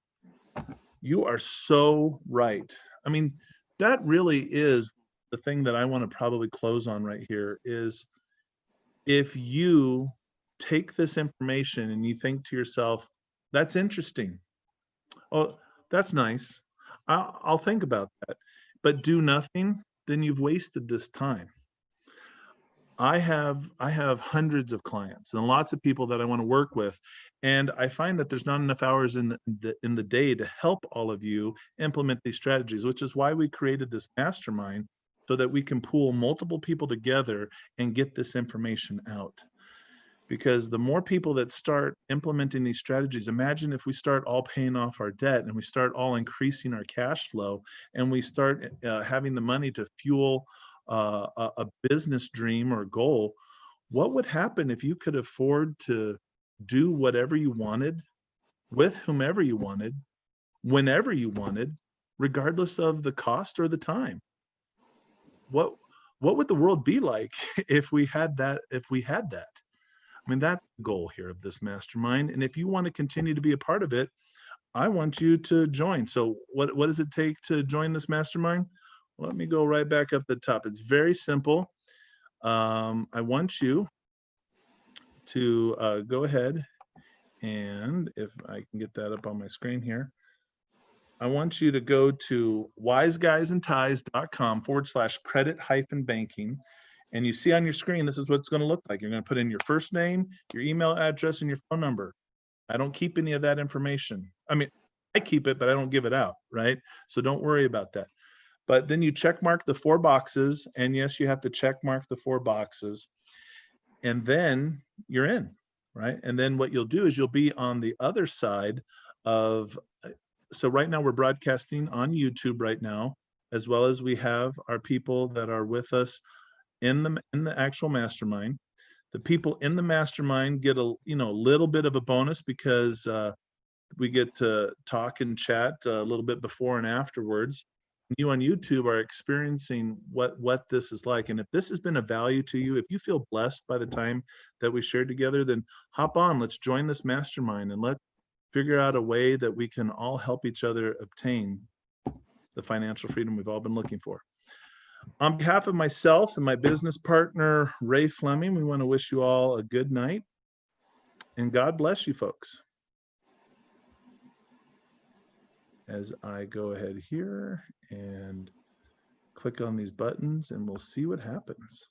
You are so right. I mean, that really is the thing that I want to probably close on right here is, if you take this information and you think to yourself, that's interesting. Oh, that's nice. I'll think about that, but do nothing, then you've wasted this time. I have hundreds of clients and lots of people that I want to work with, and I find that there's not enough hours in the day to help all of you implement these strategies, which is why we created this mastermind, so that we can pool multiple people together and get this information out. Because the more people that start implementing these strategies, imagine if we start all paying off our debt and we start all increasing our cash flow and we start having the money to fuel a business dream or goal. What would happen if you could afford to do whatever you wanted with whomever you wanted, whenever you wanted, regardless of the cost or the time? What would the world be like if we had that? I mean, that's the goal here of this mastermind. And if you want to continue to be a part of it, I want you to join. So what does it take to join this mastermind? Well, let me go right back up the top. It's very simple. I want you to go ahead, and if I can get that up on my screen here, I want you to go to wiseguysandties.com/credit-banking. And you see on your screen, this is what it's going to look like. You're going to put in your first name, your email address, and your phone number. I don't keep any of that information. I mean, I keep it, but I don't give it out, right? So don't worry about that. But then you check mark the 4 boxes. And yes, you have to check mark the 4 boxes. And then you're in, right? And then what you'll do is you'll be on the other side of, so right now we're broadcasting on YouTube right now, as well as we have our people that are with us in the actual mastermind. The people in the mastermind get a little bit of a bonus because we get to talk and chat a little bit before and afterwards. You on YouTube are experiencing what this is like. And if this has been a value to you, if you feel blessed by the time that we shared together, then hop on, let's join this mastermind and let's figure out a way that we can all help each other obtain the financial freedom we've all been looking for. On behalf of myself and my business partner, Ray Fleming, we want to wish you all a good night and God bless you folks. As I go ahead here and click on these buttons, and we'll see what happens.